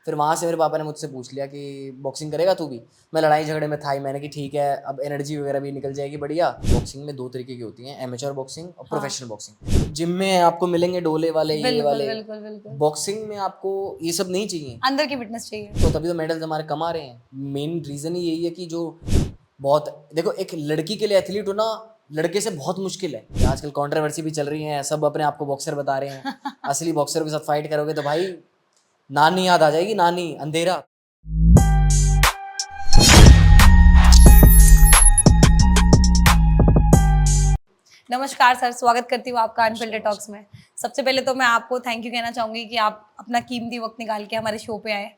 फिर वहाँ से मेरे पापा ने मुझसे पूछ लिया कि बॉक्सिंग करेगा तू भी। मैं लड़ाई झगड़े में था ही, मैंने कि ठीक है, अब एनर्जी वगैरह भी निकल जाएगी बढ़िया। बॉक्सिंग में दो तरीके की होती हैं, एमेच्योर बॉक्सिंग और हाँ। Professional boxing. जिम में आपको मिलेंगे डोले वाले, ये बिल्कुल वाले। बिल्कुल बिल्कुल। बॉक्सिंग में आपको ये सब नहीं चाहिए, अंदर की फिटनेस चाहिए। तो तभी तो मेडल्स हमारे कम आ रहे हैं। मेन रीज़न ही यही है कि जो बहुत, देखो एक लड़की के लिए एथलीट होना लड़के से बहुत मुश्किल है। आजकल कंट्रोवर्सी भी चल रही है, सब अपने आप को बॉक्सर बता रहे हैं। असली बॉक्सर के साथ फाइट करोगे तो भाई नानी याद आ जाएगी, नानी अंधेरा। नमस्कार सर, स्वागत करती हूँ आपका अनफिल्टर टॉक्स में। सबसे पहले तो मैं आपको थैंक यू कहना चाहूँगी कि आप अपना कीमती वक्त निकाल के हमारे शो पे आए।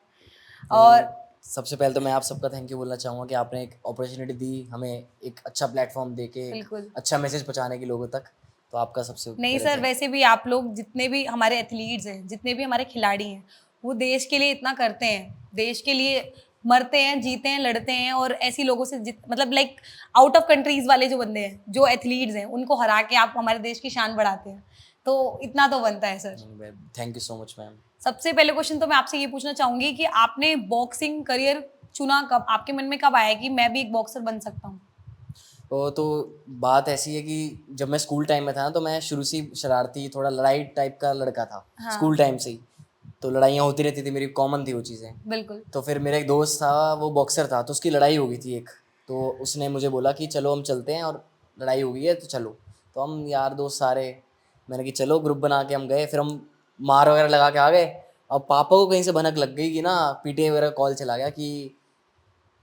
और सबसे पहले तो मैं आप सबका थैंक यू बोलना चाहूँगा कि आपने एक अपॉर्चुनिटी दी हमें, एक अच्छा प्लेटफॉर्म दे के बिल्कुल अच्छा मैसेज पहुँचाने की लोगों तक। तो आपका सबसे नहीं पहले सर, थैंक वैसे भी आप लोग जितने भी हमारे एथलीट्स हैं, जितने भी हमारे खिलाड़ी हैं, वो देश के लिए इतना करते हैं, देश के लिए मरते हैं, जीते हैं, लड़ते हैं। और ऐसी लोगों से मतलब लाइक आउट ऑफ कंट्रीज वाले जो बंदे हैं, जो एथलीट्स हैं, उनको हरा के आप हमारे देश की शान बढ़ाते हैं। तो इतना तो बनता है sir. You, thank you so much ma'am. सबसे पहले क्वेश्चन तो मैं आपसे ये पूछना चाहूंगी कि आपने बॉक्सिंग करियर चुना कब? आपके मन में कब आया कि मैं भी एक बॉक्सर बन सकता हूँ? तो बात ऐसी है कि जब मैं स्कूल टाइम में था ना, तो मैं शुरू से ही शरारती, थोड़ा लड़ाई टाइप का लड़का था। हाँ। स्कूल टाइम से ही तो लड़ाइयाँ होती रहती थी मेरी, कॉमन थी वो चीज़ें। बिल्कुल। तो फिर मेरा एक दोस्त था, वो बॉक्सर था, तो उसकी लड़ाई हो गई थी एक। तो उसने मुझे बोला कि चलो हम चलते हैं, और लड़ाई हो गई है तो चलो। तो हम यार दोस्त सारे, मैंने कि चलो, ग्रुप बना के हम गए। फिर हम मार वगैरह लगा के आ गए। अब पापा को कहीं से भनक लग गई कि ना, पीटीआई वगैरह कॉल चला गया कि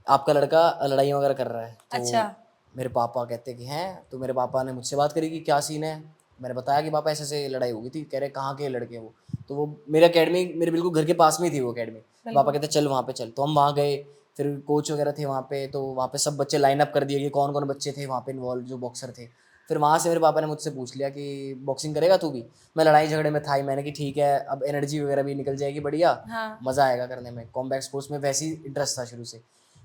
आपका लड़का लड़ाइयाँ वगैरह कर रहा है। तो अच्छा। मेरे पापा कहते कि हैं, तो मेरे पापा ने मुझसे बात करी कि क्या सीन है। मैंने बताया कि पापा ऐसे ऐसे लड़ाई हो गई थी। कह रहे कहाँ के लड़के हैं वो? तो वो मेरे अकेडमी, मेरे बिल्कुल घर के पास में ही थी वो अकेडमी। पापा बिल्कुल। कहते चल वहाँ पे चल। तो हम वहाँ गए। फिर कोच वगैरह थे वहाँ पे, तो वहाँ पे सब बच्चे लाइन अप कर दिए कि कौन कौन बच्चे थे वहाँ पे इन्वॉल्व जो बॉक्सर थे। फिर वहाँ से मेरे पापा ने मुझसे पूछ लिया कि बॉक्सिंग करेगा तू भी। मैं लड़ाई झगड़े में था ही, मैंने कि ठीक है, अब एनर्जी वगैरह भी निकल जाएगी बढ़िया। हाँ। मज़ा आएगा करने में, कॉम्बैट स्पोर्ट्स में वैसे ही इंटरेस्ट था शुरू से।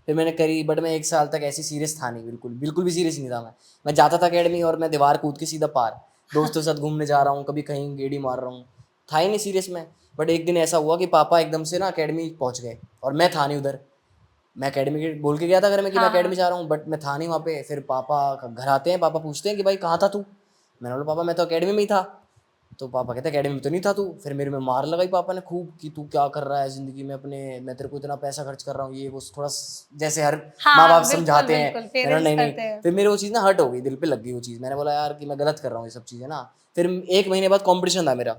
फिर मैंने करी, बट मैं एक साल तक ऐसी सीरियस था नहीं, बिल्कुल बिल्कुल भी सीरियस नहीं था मैं जाता था अकेडमी और मैं दीवार कूद के सीधा पार, दोस्तों के साथ घूमने जा रहा हूँ, कभी कहीं गेड़ी मार रहा हूँ, था ही नहीं सीरियस में। बट एक दिन ऐसा हुआ कि पापा एकदम से ना अकेडमी पहुँच गए, और मैं था नहीं उधर। मैं अकेडमी के बोल के गया था घर में कि मैं हाँ अकेडमी हाँ। जा रहा हूँ, बट मैं था नहीं वहाँ पे। फिर पापा घर आते हैं, पापा पूछते हैं कि भाई कहाँ था तू? मैंने बोला पापा मैं तो अकेडमी में ही था। तो पापा कहते अकेडमी में तो नहीं था तू। फिर मेरे में मार लगाई पापा ने खूब कि तू क्या कर रहा है ज़िंदगी में अपने, मैं तेरे को इतना पैसा खर्च कर रहा हूँ, ये वो थोड़ा जैसे हर माँ बाप हाँ बिल्कुल समझाते हैं। बिल्कुल, मैंने बोला पेरेंट्स नहीं नहीं। करते हैं। फिर मेरे वो चीज़ ना हर्ट हो गई, दिल पे लग गई वो चीज़। मैंने बोला यार कि मैं गलत कर रहा हूँ ये सब चीज़ें ना। फिर एक महीने बाद कॉम्पिटिशन था मेरा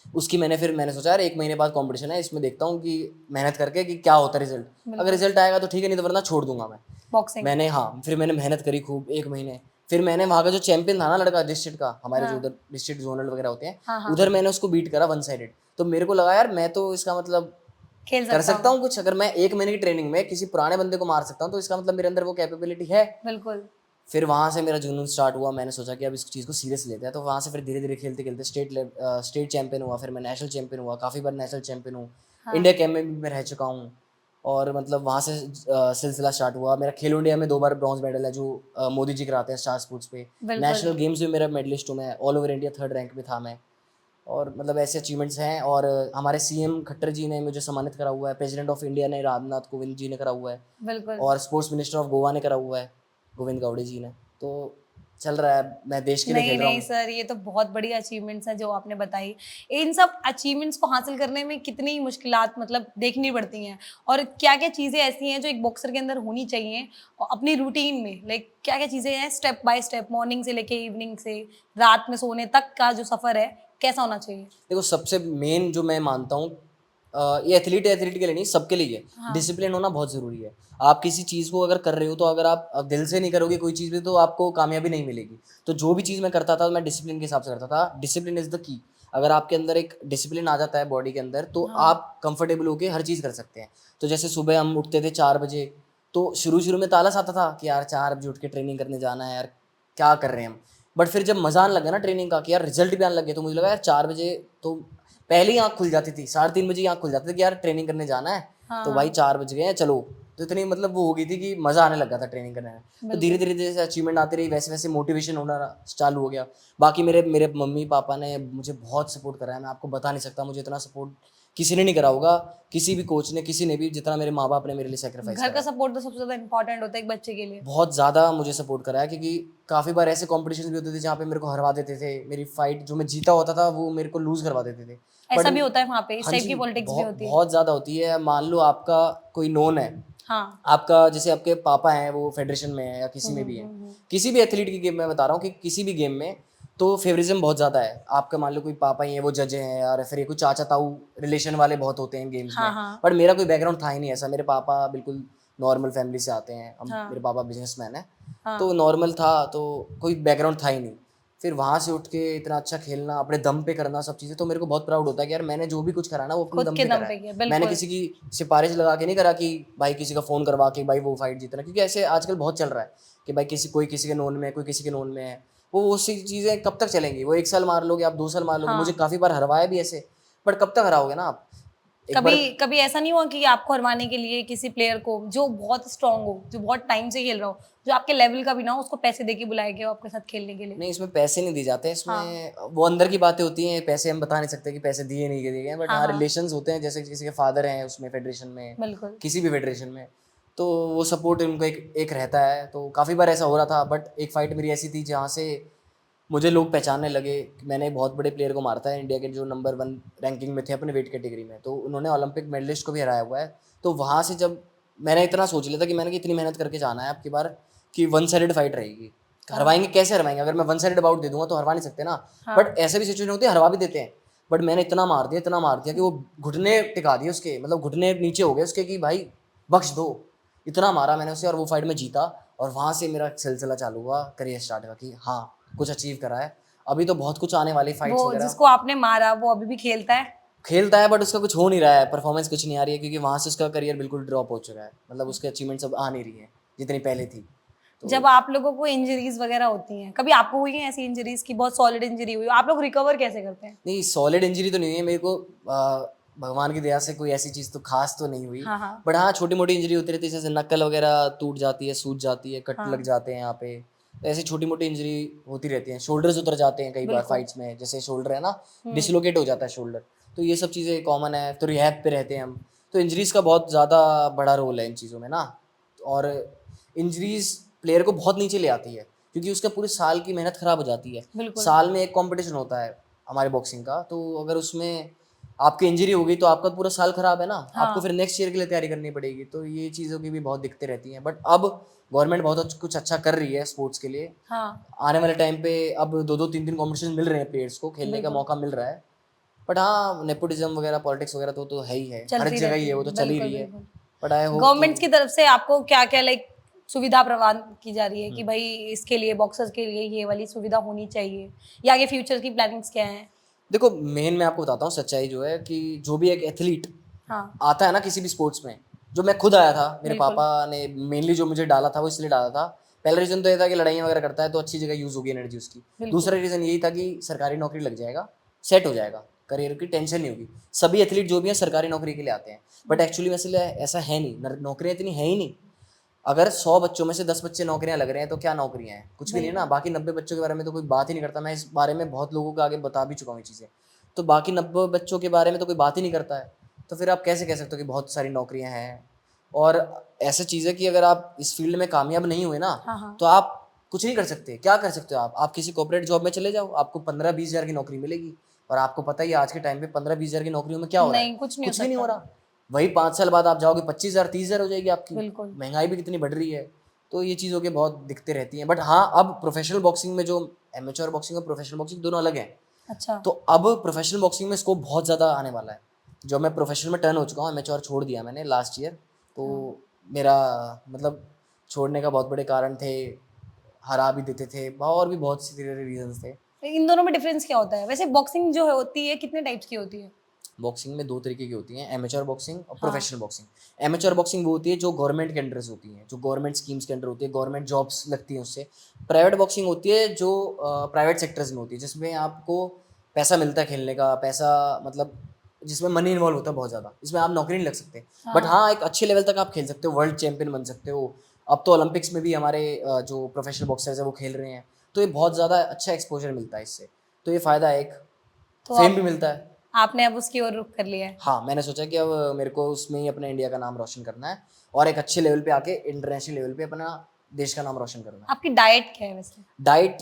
उसकी। मैंने सोचा यार एक महीने बाद कॉम्पिटिशन है, इसमें देखता हूँ कि मेहनत करके कि क्या होता है रिजल्ट। अगर बिल्कुल। रिजल्ट आएगा तो ठीक है, नहीं तो वरना छोड़ दूंगा मैं। बॉक्सिंग। मैंने, हाँ, फिर मैंने मेहनत करी खूब एक महीने। फिर मैंने वहाँ का जो चैंपियन था ना लड़का डिस्ट्रिक्ट का, हमारे जो हाँ उधर डिस्ट्रिक्ट जोनल वगैरह होते हैं, हाँ हाँ। उधर मैंने उसको बीट करा वन साइडेड। तो मेरे को लगा यार मैं तो इसका मतलब खेल कर सकता सकता हूँ। हूँ कुछ। अगर मैं एक महीने की ट्रेनिंग में किसी पुराने बंदे को मार सकता हूँ तो इसका मतलब मेरे अंदर वो कैपेबिलिटी है। बिल्कुल। फिर वहाँ से मेरा जुनून स्टार्ट हुआ। मैंने सोचा कि अब इस चीज़ को सीरियस लेते हैं। तो वहाँ से फिर धीरे धीरे खेलते खेलते स्टेट चैंपियन हुआ। फिर मैं नेशनल चैंपियन हुआ, काफ़ी बार नेशनल चैंपियन हूँ। हाँ। इंडिया कैंप में भी मैं रह चुका हूँ। और मतलब वहाँ से सिलसिला स्टार्ट हुआ मेरा। खेलो इंडिया में 2 बार ब्रॉन्ज मेडल है जो मोदी जी कराते हैं स्टार स्पोर्ट्स पे। बिल्कुल। नेशनल गेम्स में मेरा मेडलिस्ट हूँ मैं, all over India 3rd rank में था मैं। और मतलब ऐसे अचीवमेंट्स हैं। और हमारे सीएम खट्टर जी ने मुझे सम्मानित करा हुआ है, प्रेसिडेंट ऑफ इंडिया ने रामनाथ कोविंद जी ने करा हुआ है, बिल्कुल। और स्पोर्ट्स मिनिस्टर ऑफ गोवा ने करा हुआ है, गोविंद गावड़े जी ने। तो चल रहा है, मैं देश के लिए नहीं खेल रहा नहीं हूँ। सर, ये तो बहुत बड़ी अचीवमेंट्स है जो आपने बताई। इन सब अचीवमेंट्स को हासिल करने में कितनी मुश्किलात मतलब देखनी पड़ती हैं, और क्या क्या चीज़ें ऐसी हैं जो एक बॉक्सर के अंदर होनी चाहिए और अपनी रूटीन में, लाइक क्या क्या चीज़ें हैं स्टेप बाय स्टेप, मॉर्निंग से लेके इवनिंग से रात में सोने तक का जो सफ़र है, कैसा होना चाहिए? देखो सबसे मेन जो मैं मानता हूँ, ये एथलीट के लिए नहीं, सबके लिए हाँ। डिसिप्लिन होना बहुत ज़रूरी है। आप किसी चीज़ को अगर कर रहे हो, तो अगर आप दिल से नहीं करोगे कोई चीज़ भी, तो आपको कामयाबी नहीं मिलेगी। तो जो भी चीज़ मैं करता था मैं डिसिप्लिन के हिसाब से करता था। Discipline is the key. अगर आपके अंदर एक डिसिप्लिन आ जाता है बॉडी के अंदर, तो हाँ। आप कंफर्टेबल होकर हर चीज़ कर सकते हैं। तो जैसे सुबह हम उठते थे 4 बजे, तो शुरू में तो आलस आता था कि यार 4 बजे उठ के ट्रेनिंग करने जाना है यार, क्या कर रहे हैं हम। बट फिर जब मज़ा आने लगा ना ट्रेनिंग का, कि यार रिजल्ट भी आने लगे, तो मुझे लगा यार 4 बजे तो पहले ही आँख खुल जाती थी, 3:30 बजे ही आँख खुल जाती थी कि यार ट्रेनिंग करने जाना है। हाँ तो भाई हाँ। 4 बज गए हैं, चलो। तो इतनी मतलब वो हो गई थी कि मज़ा आने लगा था ट्रेनिंग करने में। तो धीरे बिल्कुल। धीरे जैसे अचीवमेंट आती रही, वैसे वैसे मोटिवेशन होना चालू हो गया। बाकी मेरे मेरे मम्मी पापा ने मुझे बहुत सपोर्ट करा है, मैं आपको बता नहीं सकता मुझे इतना सपोर्ट किसी ने नहीं करा होगा, किसी भी कोच ने, किसी ने भी, जितना मेरे माँ बाप ने मेरे लिए सेक्रीफाइस घर करा का है। सपोर्ट तो सबसे ज्यादा इंपॉर्टेंट होता है एक बच्चे के लिए। बहुत ज़्यादा मुझे सपोर्ट करा है, क्योंकि काफ़ी बार ऐसे कॉम्पिटिशन भी होते थे जहाँ पे मेरे को हरवा देते थे, मेरी फाइट जो मैं जीता होता था वो मेरे को लूज़ करवा देते थे। ऐसा बट भी होता है वहाँ पे, इस हाँ टाइप की जी, पॉलिटिक्स भी बहुत होती है। बहुत ज़्यादा होती है। मान लो आपका कोई नोन है, हाँ। आपका जैसे आपके पापा हैं वो फेडरेशन में है या किसी में भी है, किसी भी एथलीट की गेम में बता रहा हूँ कि किसी भी गेम में तो फेवरिज्म बहुत ज़्यादा है। आपका मान लो कोई पापा ही है वो जज हैं या रेफरी, कोई चाचा ताऊ रिलेशन वाले बहुत होते हैं गेम्स हाँ में। हाँ बट मेरा कोई बैकग्राउंड था ही नहीं ऐसा। मेरे पापा बिल्कुल नॉर्मल फैमिली से आते हैं, हम मेरे हाँ पापा बिजनेसमैन है, तो हाँ। नॉर्मल था, तो कोई बैकग्राउंड था ही नहीं। फिर वहाँ से उठ के इतना अच्छा खेलना, अपने दम पे करना सब चीज़ें, तो मेरे को बहुत प्राउड होता है कि यार मैंने जो भी कुछ करा ना वो अपने खुद दम के पे दम करा पे है। किया, मैंने बिल्कुल। किसी की सिफारिश लगा के नहीं करा कि भाई किसी का फ़ोन करवा के भाई वो फाइट जीतना, क्योंकि ऐसे आजकल बहुत चल रहा है कि भाई कोई किसी के नोन में है, कोई किसी के नोन में है। वो सी चीज़ें कब तक चलेंगी? वो 1 साल मार लोगे आप, 2 साल मार लोगे, मुझे हाँ। काफ़ी बार हरवाया भी ऐसे, बट कब तक हराओगे ना आप? एक बार कभी कभी ऐसा नहीं हुआ कि आपको हरवाने के लिए किसी प्लेयर को जो बहुत स्ट्रांग हो, जो बहुत टाइम से खेल रहा हो, जो आपके लेवल का भी ना हो, उसको पैसे दे के बुलाया गया हो आपके साथ खेलने के लिए? नहीं, इसमें पैसे नहीं दिए जाते, हाँ इसमें वो अंदर की बातें होती हैं, पैसे हम बता नहीं सकते कि पैसे दिए नहीं दिए गए, बट हाँ हाँ हाँ रिलेशंस होते हैं, जैसे किसी के फादर हैं उसमें फेडरेशन में, बिल्कुल। किसी भी फेडरेशन में, तो वो सपोर्ट उनको एक एक रहता है। तो काफ़ी बार ऐसा हो रहा था, बट एक फाइट मेरी ऐसी थी जहाँ से मुझे लोग पहचानने लगे कि मैंने एक बहुत बड़े प्लेयर को मारा था, इंडिया के जो नंबर 1 रैंकिंग में थे अपने वेट कैटेगरी में, तो उन्होंने ओलंपिक मेडलिस्ट को भी हराया हुआ है। तो वहाँ से जब मैंने इतना सोच लिया था कि मैंने कि इतनी मेहनत करके जाना है आपकी बार, कि वन साइडेड फाइट रहेगी, हाँ हरवाएंगे कैसे हरवाएंगे? अगर मैं वन साइडेड बाउट दे दूंगा तो हरवा नहीं सकते ना। बट हाँ ऐसे भी सिचुएशन होती है हरवा भी देते हैं, बट मैंने इतना मार दिया कि वो घुटने टिका दिए उसके, मतलब घुटने नीचे हो गए उसके कि भाई बख्श दो। इतना मारा मैंने उसे और वो फाइट में जीता, और वहाँ से मेरा सिलसिला चालू हुआ करियर स्टार्ट का कि हाँ कुछ अचीव करा है। अभी तो बहुत कुछ आने वाली वो फाइट्स वगैरह। जिसको आपने मारा वो अभी भी खेलता है? खेलता है बट उसका कुछ हो नहीं रहा है, परफॉर्मेंस कुछ नहीं आ रही है, क्योंकि वहाँ से उसका करियर बिल्कुल ड्रॉप हो चुका है, मतलब उसके अचीवमेंट्स अब आ नहीं रही है जितनी पहले थी। तो जब आप लोगों को इंजरीज वगैरह होती हैं, कभी आपको हुई है ऐसी इंजरीज की बहुत सॉलिड इंजरी हुई हो, आप लोग रिकवर कैसे करते हैं? नहीं, सॉलिड इंजरी तो नहीं हुई है मेरे को, भगवान की दया से कोई ऐसी चीज़ तो खास तो नहीं हुई। हाँ हाँ बट हाँ छोटी मोटी इंजरी होती रहती है, जैसे नक्कल वगैरह टूट जाती है, सूज जाती है, कट लग हाँ जाते हैं यहाँ पे, तो ऐसी छोटी मोटी इंजरी होती रहती है। शोल्डर्स उतर जाते हैं कई बार बिल्कुल। फाइट्स में, जैसे शोल्डर है ना, हम्म। डिसलोकेट हो जाता है शोल्डर, तो ये सब चीज़ें कॉमन है, तो रिहैब पे रहते हैं हम। तो इंजरीज का बहुत ज़्यादा बड़ा रोल है इन चीज़ों में ना, और इंजरीज प्लेयर को बहुत नीचे ले आती है, क्योंकि उसका पूरे साल की मेहनत खराब हो जाती है। बिल्कुल। साल में एक कंपटीशन होता है हमारे बॉक्सिंग का, तो अगर उसमें आपकी इंजरी हो गई तो आपका पूरा साल खराब है ना, आपको हाँ फिर नेक्स्ट ईयर के लिए तैयारी करनी पड़ेगी। तो ये चीज़ों की भी बहुत दिक्कतें रहती हैं, बट अब गवर्नमेंट बहुत कुछ अच्छा कर रही है स्पोर्ट्स के लिए। हाँ आने वाले टाइम पे अब 2-2 3-3 कॉम्पिटिशन मिल रहे हैं, प्लेयर्स को खेलने का बिल्कुल। मौका मिल रहा है। बट हाँ नेपोटिज्म वगैरह पॉलिटिक्स वगैरह तो है ही है, हर चलती जगह ही रहती है, है, वो तो चल ही बिल्कुल रही है। बिल्कुल। बट आई होप कि गवर्नमेंट्स की तरफ से आपको क्या क्या लाइक सुविधा प्रदान की जा रही है कि भाई इसके लिए बॉक्सर्स के लिए ये वाली सुविधा होनी चाहिए, या आगे फ्यूचर की प्लानिंग्स क्या हैं? देखो, मेन मैं आपको बताता हूँ सच्चाई जो है, कि जो भी एक एथलीट हाँ आता है ना किसी भी स्पोर्ट्स में, जो मैं खुद आया था, मेरे बिल्कुल। पापा ने मेनली जो मुझे डाला था वो इसलिए डाला था। पहला रीज़न तो ये था कि लड़ाइयाँ वगैरह करता है तो अच्छी जगह यूज़ होगी एनर्जी उसकी। बिल्कुल। दूसरा रीज़न यही था कि सरकारी नौकरी लग जाएगा, सेट हो जाएगा, करियर की टेंशन नहीं होगी। सभी एथलीट जो भी हैं सरकारी नौकरी के लिए आते हैं, बट एक्चुअली वैसे ऐसा है नहीं, नौकरियाँ इतनी है ही नहीं। अगर 100 बच्चों में से 10 बच्चे नौकरियां लग रहे हैं तो क्या नौकरियां हैं? कुछ भी नहीं है ना। बिल्कुल। बाकी 90 बच्चों के बारे में तो कोई बात ही नहीं करता। मैं इस बारे में बहुत लोगों को आगे बता भी चुका हूँ ये चीज़ें। तो बाकी 90 बच्चों के बारे में तो कोई बात ही नहीं करता है, तो फिर आप कैसे कह सकते हो कि बहुत सारी नौकरियां हैं? और ऐसी चीज़ है कि अगर आप इस फील्ड में कामयाब नहीं हुए ना, हाँ हाँ तो आप कुछ नहीं कर सकते। क्या कर सकते हो आप किसी कॉर्पोरेट जॉब में चले जाओ, आपको 15-20 हज़ार की नौकरी मिलेगी। और आपको पता ही है आज के टाइम पे 15-20 हज़ार की नौकरियों में क्या हो रहा है? नहीं, कुछ नहीं हो कुछ भी नहीं हो सकता। रहा। वही 5 साल बाद आप जाओगे 25 हज़ार 30 हज़ार हो जाएगी आपकी। बिल्कुल। महंगाई भी कितनी बढ़ रही है, तो ये चीज़ों की बहुत दिक्कतें रहती हैं। बट हाँ, अब प्रोफेशनल बॉक्सिंग में जो एमेच्योर बॉक्सिंग और प्रोफेशनल बॉक्सिंग दोनों अलग हैं। अच्छा। तो अब प्रोफेशनल बॉक्सिंग में स्कोप बहुत ज़्यादा आने वाला है। जो मैं प्रोफेशनल में टर्न हो चुका हूँ, एमेच्योर छोड़ दिया मैंने लास्ट ईयर। तो हाँ मेरा मतलब छोड़ने का बहुत बड़े कारण थे, हरा भी देते थे, और भी बहुत सी रीजंस थे। तो इन दोनों में डिफरेंस क्या होता है वैसे? बॉक्सिंग जो होती है कितने टाइप्स की होती है? बॉक्सिंग में 2 तरीके की होती हैं, एमेच्योर बॉक्सिंग और हाँ प्रोफेशनल बॉक्सिंग। एमेच्योर बॉक्सिंग वो होती है जो गवर्नमेंट के अंडर से होती है, जो गवर्नमेंट स्कीम्स के अंडर होती है, गवर्नमेंट जॉब्स लगती हैं उससे। प्राइवेट बॉक्सिंग होती है जो प्राइवेट सेक्टर्स में होती है, जिसमें आपको पैसा मिलता है खेलने का, पैसा मतलब जिसमें मनी इन्वॉल्व होता है बहुत ज़्यादा। इसमें आप नौकरी नहीं लग सकते, बट हाँ हाँ एक अच्छे लेवल तक आप खेल सकते हो, वर्ल्ड चैंपियन बन सकते हो। अब तो ओलंपिक्स में भी हमारे जो प्रोफेशनल बॉक्सर्स हैं वो खेल रहे हैं, तो ये बहुत ज़्यादा अच्छा एक्सपोजर मिलता है इससे। तो ये फ़ायदा है एक, तो फेम आप भी मिलता है। आपने अब उसकी ओर रुख कर लिया है। हाँ, मैंने सोचा कि अब मेरे को उसमें ही अपने इंडिया का नाम रोशन करना है और एक अच्छे लेवल पे आके इंटरनेशनल लेवल पे अपना देश का नाम रोशन करना है। आपकी डाइट क्या है वैसे? डाइट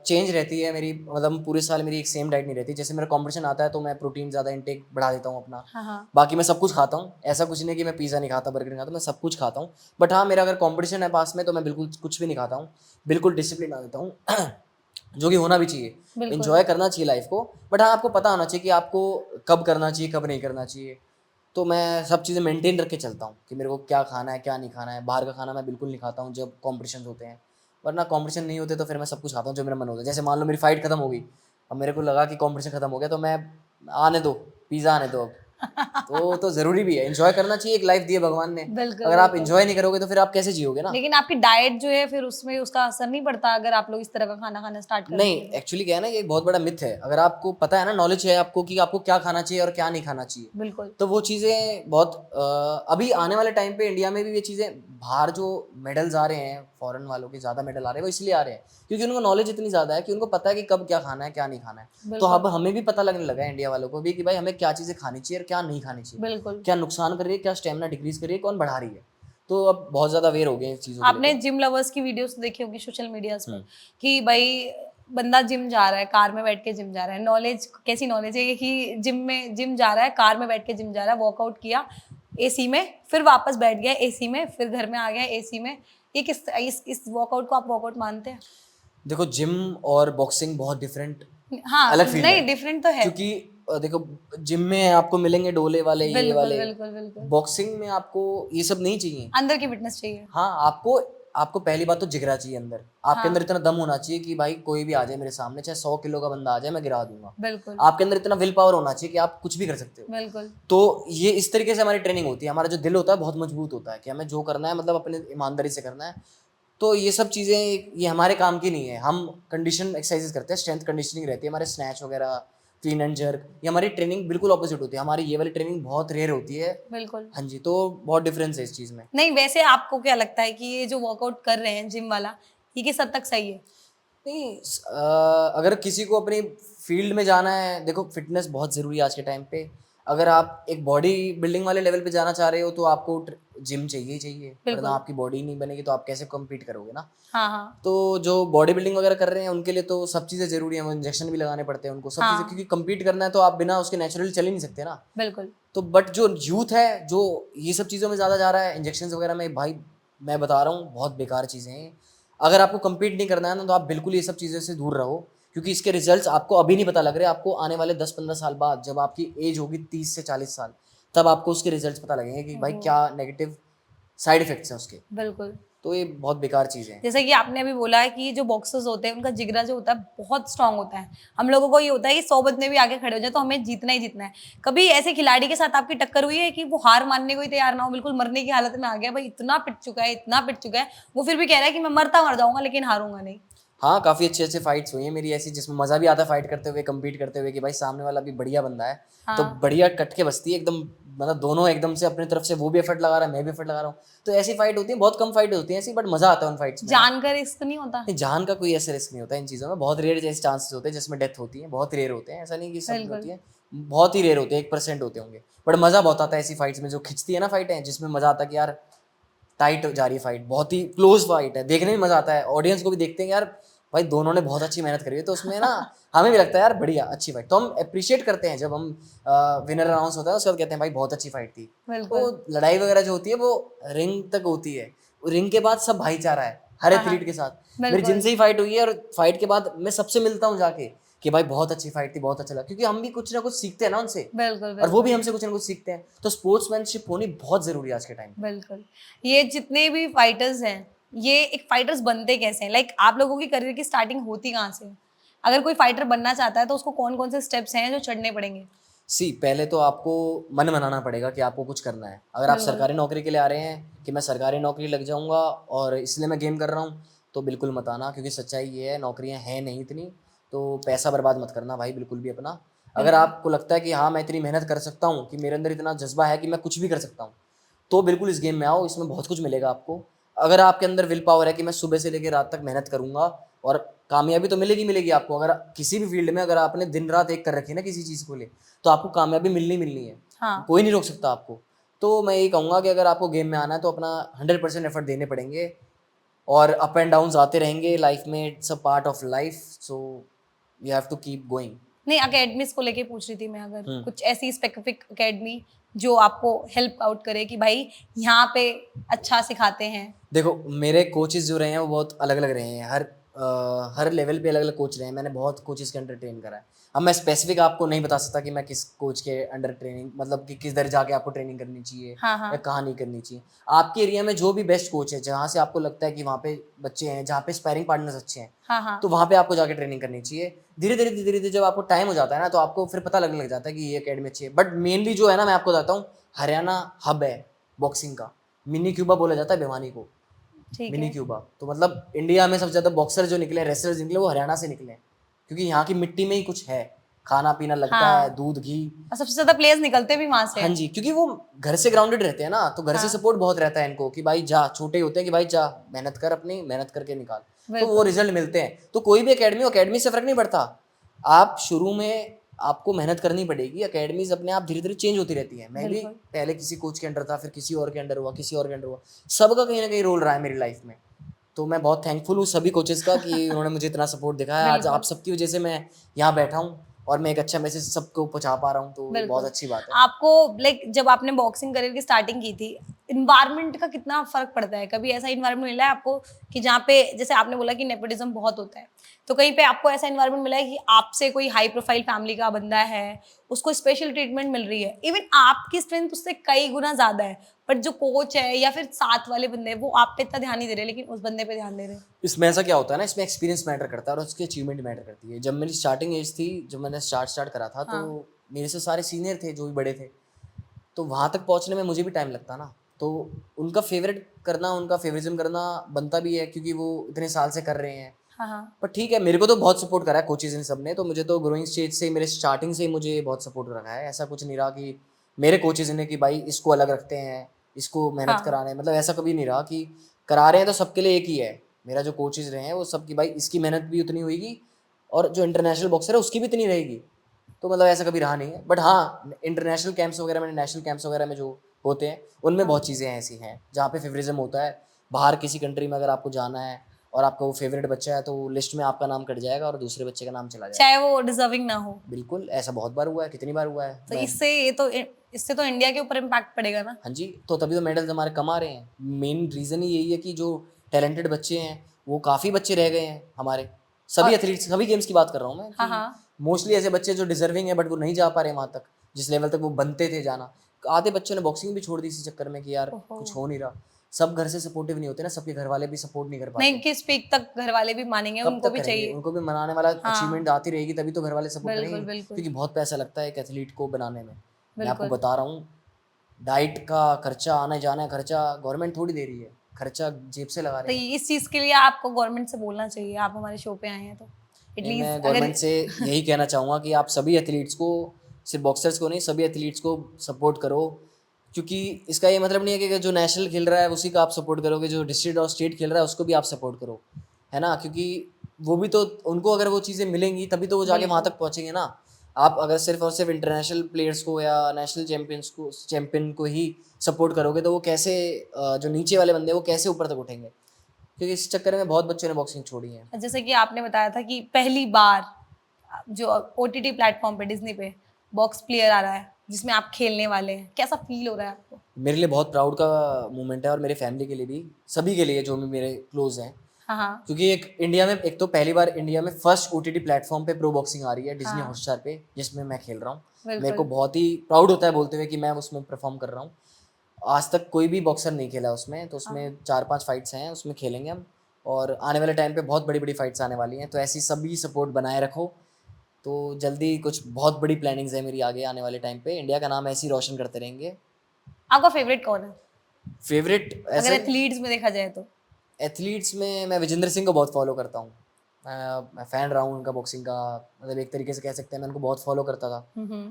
चेंज रहती है मेरी, मतलब पूरे साल मेरी एक सेम डाइट नहीं रहती। जैसे मेरा कंपटीशन आता है तो मैं प्रोटीन ज़्यादा इंटेक बढ़ा देता हूँ अपना। हाँ हाँ। बाकी मैं सब कुछ खाता हूँ, ऐसा कुछ नहीं कि मैं पिज़्ज़ा नहीं खाता, बर्गर नहीं खाता, मैं सब कुछ खाता हूँ। बट हाँ, मेरा अगर कंपटीशन है पास में तो मैं बिल्कुल कुछ भी नहीं खाता हूँ, बिल्कुल डिसिप्लिन आ देता हूँ जो कि होना भी चाहिए। बिल्कुल। एंजॉय करना चाहिए लाइफ को, बट हाँ आपको पता होना चाहिए कि आपको कब करना चाहिए कब नहीं करना चाहिए। तो मैं सब चीज़ें मेंटेन रख के चलता हूँ कि मेरे को क्या खाना है क्या नहीं खाना है। बाहर का खाना मैं बिल्कुल नहीं खाता हूँ जब कॉम्पिटिशन होते हैं, वरना कॉम्पिटिशन नहीं होते तो फिर मैं सब कुछ खाता हूँ जो मेरा मन होता है। जैसे मान लो मेरी फाइट खत्म हो गई, अब मेरे को लगा कि कॉम्पिटिशन खत्म हो गया तो मैं आने दो, पिज़्ज़ा आने दो अब। तो ज़रूरी भी है, एंजॉय करना चाहिए, एक लाइफ दी है भगवान ने। बिल्कुल अगर आप बिल्कुल। एंजॉय नहीं करोगे तो फिर आप कैसे जियोगे ना। लेकिन आपकी डाइट जो है फिर उसमें उसका असर नहीं पड़ता अगर आप लोग इस तरह का खाना खाना स्टार्ट कर नहीं, देंगे तो? एक्चुअली क्या है ना, ये एक बहुत बड़ा मिथ है। अगर आपको पता है ना, नॉलेज है आपको कि आपको क्या खाना चाहिए और क्या नहीं खाना चाहिए, बिल्कुल। तो वो चीज़ें बहुत अभी आने वाले टाइम पे इंडिया में भी ये चीज़ें, बाहर जो मेडल्स आ रहे हैं फॉरेन वालों के ज़्यादा मेडल आ रहे हैं वो इसलिए आ रहे हैं क्योंकि उनको नॉलेज इतनी ज़्यादा है कि उनको पता है कि कब क्या खाना है क्या नहीं खाना है। तो बिल्कुल अब हमें भी पता लगने लगा है इंडिया वालों को भी कि भाई हमें क्या चीज़ें खानी चाहिए और क्या नहीं खानी चाहिए, बिल्कुल। क्या नुकसान कर रही है, क्या स्टेमिना डिक्रीज कर रही है, कौन बढ़ा रही है। तो अब बहुत ज़्यादा अवेयर हो गए हैं इस चीज़ों को आपने लेके। जिम लवर्स की वीडियोस देखी होगी सोशल मीडियाज पे हम्म। कि भाई बंदा जिम जा रहा है, कार में बैठ के जिम जा रहा है। नॉलेज कैसी नॉलेज है ये कि जिम जा रहा है, कार में बैठ के जिम जा रहा है, वर्कआउट किया एसी में, फिर वापस बैठ गया एसी में, फिर घर में आ गया एसी में। ये इस वर्कआउट को आप वर्कआउट मानते हैं? देखो, जिम और बॉक्सिंग बहुत डिफरेंट हाँ, अलग फील्ड है। नहीं डिफरेंट तो है। क्योंकि देखो, जिम में आपको मिलेंगे डोले वाले ये बिल्कुल वाले, बिल्कुल बिल्कुल। बॉक्सिंग में आपको ये सब नहीं चाहिए। अंदर की फिटनेस चाहिए। हाँ, आपको आपको पहली बात तो जिगरा चाहिए अंदर, आपके अंदर हाँ इतना दम होना चाहिए कि भाई कोई भी आ जाए मेरे सामने, चाहे 100 किलो का बंदा आ जाए मैं गिरा दूंगा। बिल्कुल आपके अंदर इतना विल पावर होना चाहिए कि आप कुछ भी कर सकते हो। बिल्कुल। तो ये इस तरीके से हमारी ट्रेनिंग होती है। हमारा जो दिल होता है बहुत मजबूत होता है कि हमें जो करना है मतलब अपने ईमानदारी से करना है। तो ये सब चीज़ें ये हमारे काम की नहीं है। हम कंडीशन एक्सरसाइजेस करते हैं, स्ट्रेंथ कंडीशनिंग रहती है, हमारे स्नैच वगैरह, क्लीन एंड जर्क, ये हमारी ट्रेनिंग बिल्कुल ऑपोजिट होती है। हमारी ये वाली ट्रेनिंग बहुत रेयर होती है। बिल्कुल। हाँ जी, तो बहुत डिफरेंस है इस चीज़ में। नहीं वैसे आपको क्या लगता है कि ये जो वर्कआउट कर रहे हैं जिम वाला, ये किस हद तक सही है? नहीं, अगर किसी को अपनी फील्ड में जाना है, देखो फिटनेस बहुत ज़रूरी है आज के टाइम पे। अगर आप एक बॉडी बिल्डिंग वाले लेवल पे जाना चाह रहे हो तो आपको जिम चाहिए ही चाहिए, वरना बिल्कुल। आपकी बॉडी नहीं बनेगी तो आप कैसे कम्पीट करोगे ना। हाँ हाँ तो जो बॉडी बिल्डिंग वगैरह कर रहे हैं उनके लिए तो सब चीज़ें ज़रूरी हैं, वो इंजेक्शन भी लगाने पड़ते हैं उनको, सब चीज़ें, हाँ क्योंकि कम्पीट करना है तो आप बिना उसके नेचुरली चल ही नहीं सकते ना। बिल्कुल तो बट जो यूथ है जो ये सब चीज़ों में ज़्यादा जा रहा है, इंजेक्शन वगैरह में, भाई मैं बता रहा हूँ बहुत बेकार चीज़ें हैं। अगर आपको कम्पीट नहीं करना है ना तो आप बिल्कुल ये सब चीज़ों से दूर रहो, क्योंकि इसके रिजल्ट्स आपको अभी नहीं पता लग रहे, आपको आने वाले 10-15 साल बाद जब आपकी एज होगी 30 से 40 साल, तब आपको उसके रिजल्ट्स पता लगेंगे कि भाई ओहो। क्या नेगेटिव साइड इफेक्ट्स हैं उसके। बिल्कुल। तो ये बहुत बेकार चीज़ें हैं। जैसा कि आपने अभी बोला है कि जो बॉक्सर्स होते हैं उनका जिगरा जो होता है बहुत स्ट्रांग होता है। हम लोगों को ये होता है कि 100 बंदे भी आगे खड़े हो जाए तो हमें जीतना ही जीतना है। कभी ऐसे खिलाड़ी के साथ आपकी टक्कर हुई है कि वो हार मानने को ही तैयार ना हो, बिल्कुल मरने की हालत में आ गया, भाई इतना पिट चुका है, इतना पिट चुका है, वो फिर भी कह रहा है कि मैं मर जाऊंगा लेकिन हारूंगा नहीं? हाँ, काफ़ी अच्छे अच्छे फाइट्स हुई हैं मेरी ऐसी, जिसमें मज़ा भी आता है फाइट करते हुए, कम्पीट करते हुए कि भाई सामने वाला भी बढ़िया बंदा है। तो हाँ बढ़िया कट के बसती है एकदम, मतलब दोनों एकदम से अपनी तरफ से, वो भी एफर्ट लगा रहा है मैं भी एफर्ट लगा रहा हूँ। तो ऐसी फाइट होती है, बहुत कम फाइट होती है ऐसी, बट मज़ा आता है उन फाइट्स में ना। जान का रिस्क नहीं होता? नहीं, जान का कोई ऐसा रिस्क नहीं होता इन चीज़ों में। बहुत रेयर जैसे चांसेस होते हैं जिसमें डेथ होती है, बहुत रेयर होते हैं, ऐसा नहीं कि सब में बिल्कुल होती है, बहुत ही रेयर होते हैं, 1% होते होंगे। बट मज़ा बहुत आता है ऐसी फाइट्स में, जो खिंचती है ना फाइटें, जिसमें मज़ा आता है कि यार टाइट जा रही है फाइट, बहुत ही क्लोज फाइट है, देखने में मज़ा आता है, ऑडियंस को भी देखते हैं यार भाई दोनों ने बहुत अच्छी मेहनत करी है, तो उसमें ना हमें भी लगता है यार बढ़िया अच्छी फाइट। तो हम अप्रिशिएट करते हैं जब हम विनर अनाउंस होता है उसके बाद कहते हैं भाई बहुत अच्छी फाइट थी। बिल्कुल। तो लड़ाई वगैरह जो होती है वो रिंग तक होती है, रिंग के बाद सब भाईचारा है हर हाँ हाँ एथलीट के साथ। मेरी बिल्कुल जिनसे ही फाइट हुई है और फाइट के बाद मैं सबसे मिलता हूँ जाके कि भाई बहुत अच्छी फाइट थी, बहुत अच्छा लगा, क्योंकि हम भी कुछ ना कुछ सीखते हैं ना उनसे, बिल्कुल और वो भी बिल्कुल हमसे कुछ ना कुछ सीखते हैं। तो स्पोर्ट्समैनशिप होनी बहुत ज़रूरी है आज के टाइम। बिल्कुल। ये जितने भी फाइटर्स हैं, ये एक फाइटर्स बनते कैसे हैं? लाइक आप लोगों की करियर की स्टार्टिंग होती कहाँ से है? अगर कोई फाइटर बनना चाहता है तो उसको कौन-कौन से स्टेप्स हैं जो चढ़ने पड़ेंगे? पहले तो आपको मन बनाना पड़ेगा कि आपको कुछ करना है। अगर आप बिल्कुल। सरकारी नौकरी के लिए आ रहे हैं कि मैं सरकारी नौकरी लग जाऊँगा और इसलिए मैं गेम कर रहा हूँ, तो बिल्कुल मत आना, क्योंकि सच्चाई ये है नौकरियाँ हैं नहीं इतनी, तो पैसा बर्बाद मत करना भाई बिल्कुल भी अपना। अगर बिल्कुल। आपको लगता है कि हाँ, मैं इतनी मेहनत कर सकता हूँ, कि मेरे अंदर इतना जज़्बा है कि मैं कुछ भी कर सकता हूँ, तो बिल्कुल इस गेम में आओ, इसमें बहुत कुछ मिलेगा आपको। अगर आपके अंदर विल पावर है कि मैं सुबह से लेकर रात तक मेहनत करूँगा और कामयाबी तो मिलेगी मिलेगी आपको, अगर किसी भी फील्ड में अगर आपने दिन रात एक कर रखी है ना किसी चीज़ को ले, तो आपको कामयाबी मिलनी मिलनी है, हाँ कोई नहीं रोक सकता आपको। तो मैं यही कहूँगा कि अगर आपको गेम में आना है तो अपना 100% एफर्ट देने पड़ेंगे, और अप एंड डाउन्स आते रहेंगे लाइफ में, it's a part of life, so you have to keep going. नहीं, अकेडमीज को लेके पूछ रही थी मैं, अगर हम्म। कुछ ऐसी स्पेसिफिक अकेडमी जो आपको हेल्प आउट करे कि भाई यहाँ पे अच्छा सिखाते हैं। देखो मेरे कोचेस जो रहे हैं वो बहुत अलग अलग रहे हैं, हर लेवल पे अलग अलग कोच रहे हैं, मैंने बहुत कोचेस के अंडर ट्रेन करा है। अब मैं स्पेसिफिक आपको नहीं बता सकता कि मैं किस कोच के अंडर ट्रेनिंग, मतलब कि किस दर जाके आपको ट्रेनिंग करनी चाहिए हाँ या हाँ कहाँ नहीं करनी चाहिए। आपके एरिया में जो भी बेस्ट कोच है, जहाँ से आपको लगता है कि वहाँ पे बच्चे हैं, जहाँ पे स्पैरिंग पार्टनर्स अच्छे हैं, हाँ हाँ तो वहाँ पे आपको जाके ट्रेनिंग करनी चाहिए। धीरे धीरे जब आपको टाइम हो जाता है ना, तो आपको फिर पता लगने लग जाता है कि ये अकेडमी अच्छी है। बट मेनली जो है ना, मैं आपको बताता हूँ, हरियाणा हब है बॉक्सिंग का, मिनी क्यूबा बोला जाता है भिवानी को, ठीक मिनी है। क्यूबा। तो मतलब इंडिया में सबसे ज़्यादा बॉक्सर जो निकले, रेसलर्स निकले, वो हरियाणा से निकले हैं, क्योंकि यहाँ की मिट्टी में ही कुछ है, खाना पीना लगता है, हाँ, दूध घी। और सबसे ज्यादा प्लेयर्स निकलते भी वहां से हाँ हैं। जी, क्योंकि वो घर से ग्राउंडेड रहते हैं ना, तो घर से हाँ सपोर्ट बहुत रहता है इनको कि भाई जा, छोटे होते हैं कि भाई जा मेहनत कर, अपनी मेहनत करके निकाल, तो वो बिल्कुल रिजल्ट मिलते हैं। तो कोई भी अकेडमी से फर्क नहीं पड़ता, आप शुरू में आपको मेहनत करनी पड़ेगी। अकेडमीज अपने आप धीरे धीरे चेंज होती रहती है, मैं भी बिल्कुल। पहले किसी कोच के अंडर था, फिर किसी और के अंडर हुआ, किसी और के अंडर हुआ, सबका कहीं ना कहीं रोल रहा है मेरी लाइफ में। तो मैं बहुत थैंकफुल हूँ सभी कोचेस का कि उन्होंने मुझे इतना सपोर्ट दिखाया। आज बिल्कुल आप सबकी वजह से मैं यहाँ बैठा हूँ और मैं एक अच्छा मैसेज सबको पहुँचा पा रहा हूँ, तो ये बहुत बिल्कुल। अच्छी बात है। आपको लाइक जब आपने बॉक्सिंग करियर की स्टार्टिंग की थी, इन्वायरमेंट का कितना फर्क पड़ता है? कभी ऐसा इन्वायरमेंट मिला है आपको कि जहाँ पे, जैसे आपने बोला कि नेपोटिज्म बहुत होता है, तो कहीं पे आपको ऐसा इन्वायरमेंट मिला है कि आपसे कोई हाई प्रोफाइल फैमिली का बंदा है, उसको स्पेशल ट्रीटमेंट मिल रही है, इवन आपकी स्ट्रेंथ उससे कई गुना ज्यादा है, बट जो कोच है या फिर साथ वाले बंदे हैं वो आप पे इतना ध्यान नहीं दे रहे, लेकिन उस बंदे पे ध्यान दे रहे हैं? इसमें ऐसा क्या होता है ना, इसमें एक्सपीरियंस मैटर करता है और उसकी अचीवमेंट मैटर करती है। जब मेरी स्टार्टिंग एज थी, जब मैंने स्टार्ट करा था, तो हाँ मेरे से सारे सीनियर थे जो भी बड़े थे, तो वहाँ तक पहुँचने में मुझे भी टाइम लगता ना। तो उनका फेवरेट करना, उनका फेवरिज्म करना बनता भी है, क्योंकि वो इतने साल से कर रहे हैं। हाँ हाँ पर ठीक है, मेरे को तो बहुत सपोर्ट करा है कोचेज इन सब ने, तो मुझे तो ग्रोइंग स्टेज से, मेरे स्टार्टिंग से ही मुझे बहुत सपोर्ट रखा है। ऐसा कुछ नहीं रहा कि मेरे कोचेज ने कि भाई इसको अलग रखते हैं, इसको मेहनत हाँ कराने, मतलब ऐसा कभी नहीं रहा कि करा रहे हैं तो सबके लिए एक ही है। मेरा जो कोचेज रहे हैं वो सबकी, भाई इसकी मेहनत भी उतनी होगी और जो इंटरनेशनल बॉक्सर है उसकी भी इतनी रहेगी। तो मतलब ऐसा कभी रहा नहीं है। बट हाँ, इंटरनेशनल कैंप्स वगैरह में, नेशनल कैंप्स वगैरह में जो होते हैं, उनमें हाँ बहुत चीज़ें ऐसी हैं जहाँ पे फेवरिज्म होता है। बाहर किसी कंट्री में अगर आपको जाना है और आपका वो फेवरेट बच्चा है, तो लिस्ट में आपका नाम कट जाएगा और दूसरे बच्चे का नाम चला जाएगा। चाहे वो डिजर्विंग ना हो। बिल्कुल, ऐसा बहुत बार हुआ है, कितनी बार हुआ है। तो मैं, इससे तो इंडिया के ऊपर इम्पैक्ट पड़ेगा ना। हाँ जी, तो तभी तो मेडल्स हमारे कम आ रहे हैं। मेन रीज़न ही यही है कि जो टैलेंटेड बच्चे हैं, वो काफ़ी बच्चे रह गए हैं हमारे, सभी और एथलीट्स, सभी गेम्स की बात कर रहा हूँ मैं, हाँ कि हाँ मोस्टली ऐसे बच्चे जो डिजर्विंग है, बट वो नहीं जा पा रहे वहाँ तक जिस लेवल तक वो बनते थे जाना। आधे बच्चों ने बॉक्सिंग भी छोड़ दी इसी चक्कर में कि यार ओहो। कुछ हो नहीं रहा। सब घर से सपोर्टिव नहीं होते ना, सबके घर वाले भी सपोर्ट नहीं कर नहीं, पाते। किस पीक तक घर वाले भी मानेंगे, कब उनको तक भी करेंगे, चाहिए। उनको भी मनाने वाला हाँ अचीवमेंट आती रहेगी, तभी तो घर वाले सपोर्ट करेंगे, बिल्कुल बिल्कुल क्योंकि बहुत पैसा लगता है एक एथलीट को बनाने में। मैं आपको बिल्कुल। बता रहा हूँ, डाइट का खर्चा, आने जाने का खर्चा गवर्नमेंट थोड़ी दे रही है, खर्चा जेब से लगा तो रहे हैं। इस चीज के लिए आपको गवर्नमेंट से बोलना चाहिए, आप हमारे शो पे आए हैं तो नहीं, मैं एटलीस्ट अगर गवर्नमेंट से यही कहना चाहूँगा कि आप सभी एथलीट्स को, सिर्फ बॉक्सर्स को नहीं, सभी एथलीट्स को सपोर्ट करो। क्योंकि इसका ये मतलब नहीं है कि जो नेशनल खेल रहा है उसी का आप सपोर्ट करोगे, जो डिस्ट्रिक्ट और स्टेट खेल रहा है उसको भी आप सपोर्ट करो, है ना। क्योंकि वो भी तो, उनको अगर वो चीज़ें मिलेंगी तभी तो वो जाके वहाँ बिल्कुल तक पहुँचेंगे ना। आप अगर सिर्फ और सिर्फ इंटरनेशनल प्लेयर्स को या नेशनल चैम्पियन को ही सपोर्ट करोगे, तो वो कैसे, जो नीचे वाले बंदे हैं वो कैसे ऊपर तक उठेंगे। क्योंकि इस चक्कर में बहुत बच्चों ने बॉक्सिंग छोड़ी है। जैसे कि आपने बताया था कि पहली बार जो ओटीटी प्लेटफॉर्म पे डिज्नी पे बॉक्स प्लेयर आ रहा है जिसमें आप खेलने वाले हैं, कैसा फील हो रहा है आपको? मेरे लिए बहुत प्राउड का मोमेंट है, और मेरे फैमिली के लिए भी, सभी के लिए जो भी मेरे क्लोज हैं। हाँ हाँ क्योंकि एक इंडिया में, एक तो पहली बार इंडिया में फर्स्ट ओटीटी प्लेटफॉर्म पे प्रो बॉक्सिंग आ रही है, डिज्नी हाँ हॉटस्टार पे, जिसमें मैं खेल रहा हूँ। मेरे को बिल्कुल बहुत ही प्राउड होता है बोलते हुए कि मैं उसमें परफॉर्म कर रहा हूँ। आज तक कोई भी बॉक्सर नहीं खेला उसमें, तो हाँ उसमें 4-5 फाइट्स हैं, उसमें खेलेंगे हम। और आने वाले टाइम पे बहुत बड़ी बड़ी फाइट्स आने वाली हैं, तो ऐसी सभी सपोर्ट बनाए रखो। तो जल्दी कुछ बहुत बड़ी प्लानिंग्स है मेरी आगे आने वाले टाइम पे, इंडिया का नाम ऐसे ही रोशन करते रहेंगे। आपका फेवरेट कौन है फेवरेट अगर ऐसे एथलीट्स में देखा जाए तो? एथलीट्स में मैं विजेंद्र सिंह को बहुत फॉलो करता हूँ। मैं फ़ैन रहा हूँ उनका बॉक्सिंग का, मतलब एक तरीके से कह सकते हैं मैं उनको बहुत फॉलो करता था,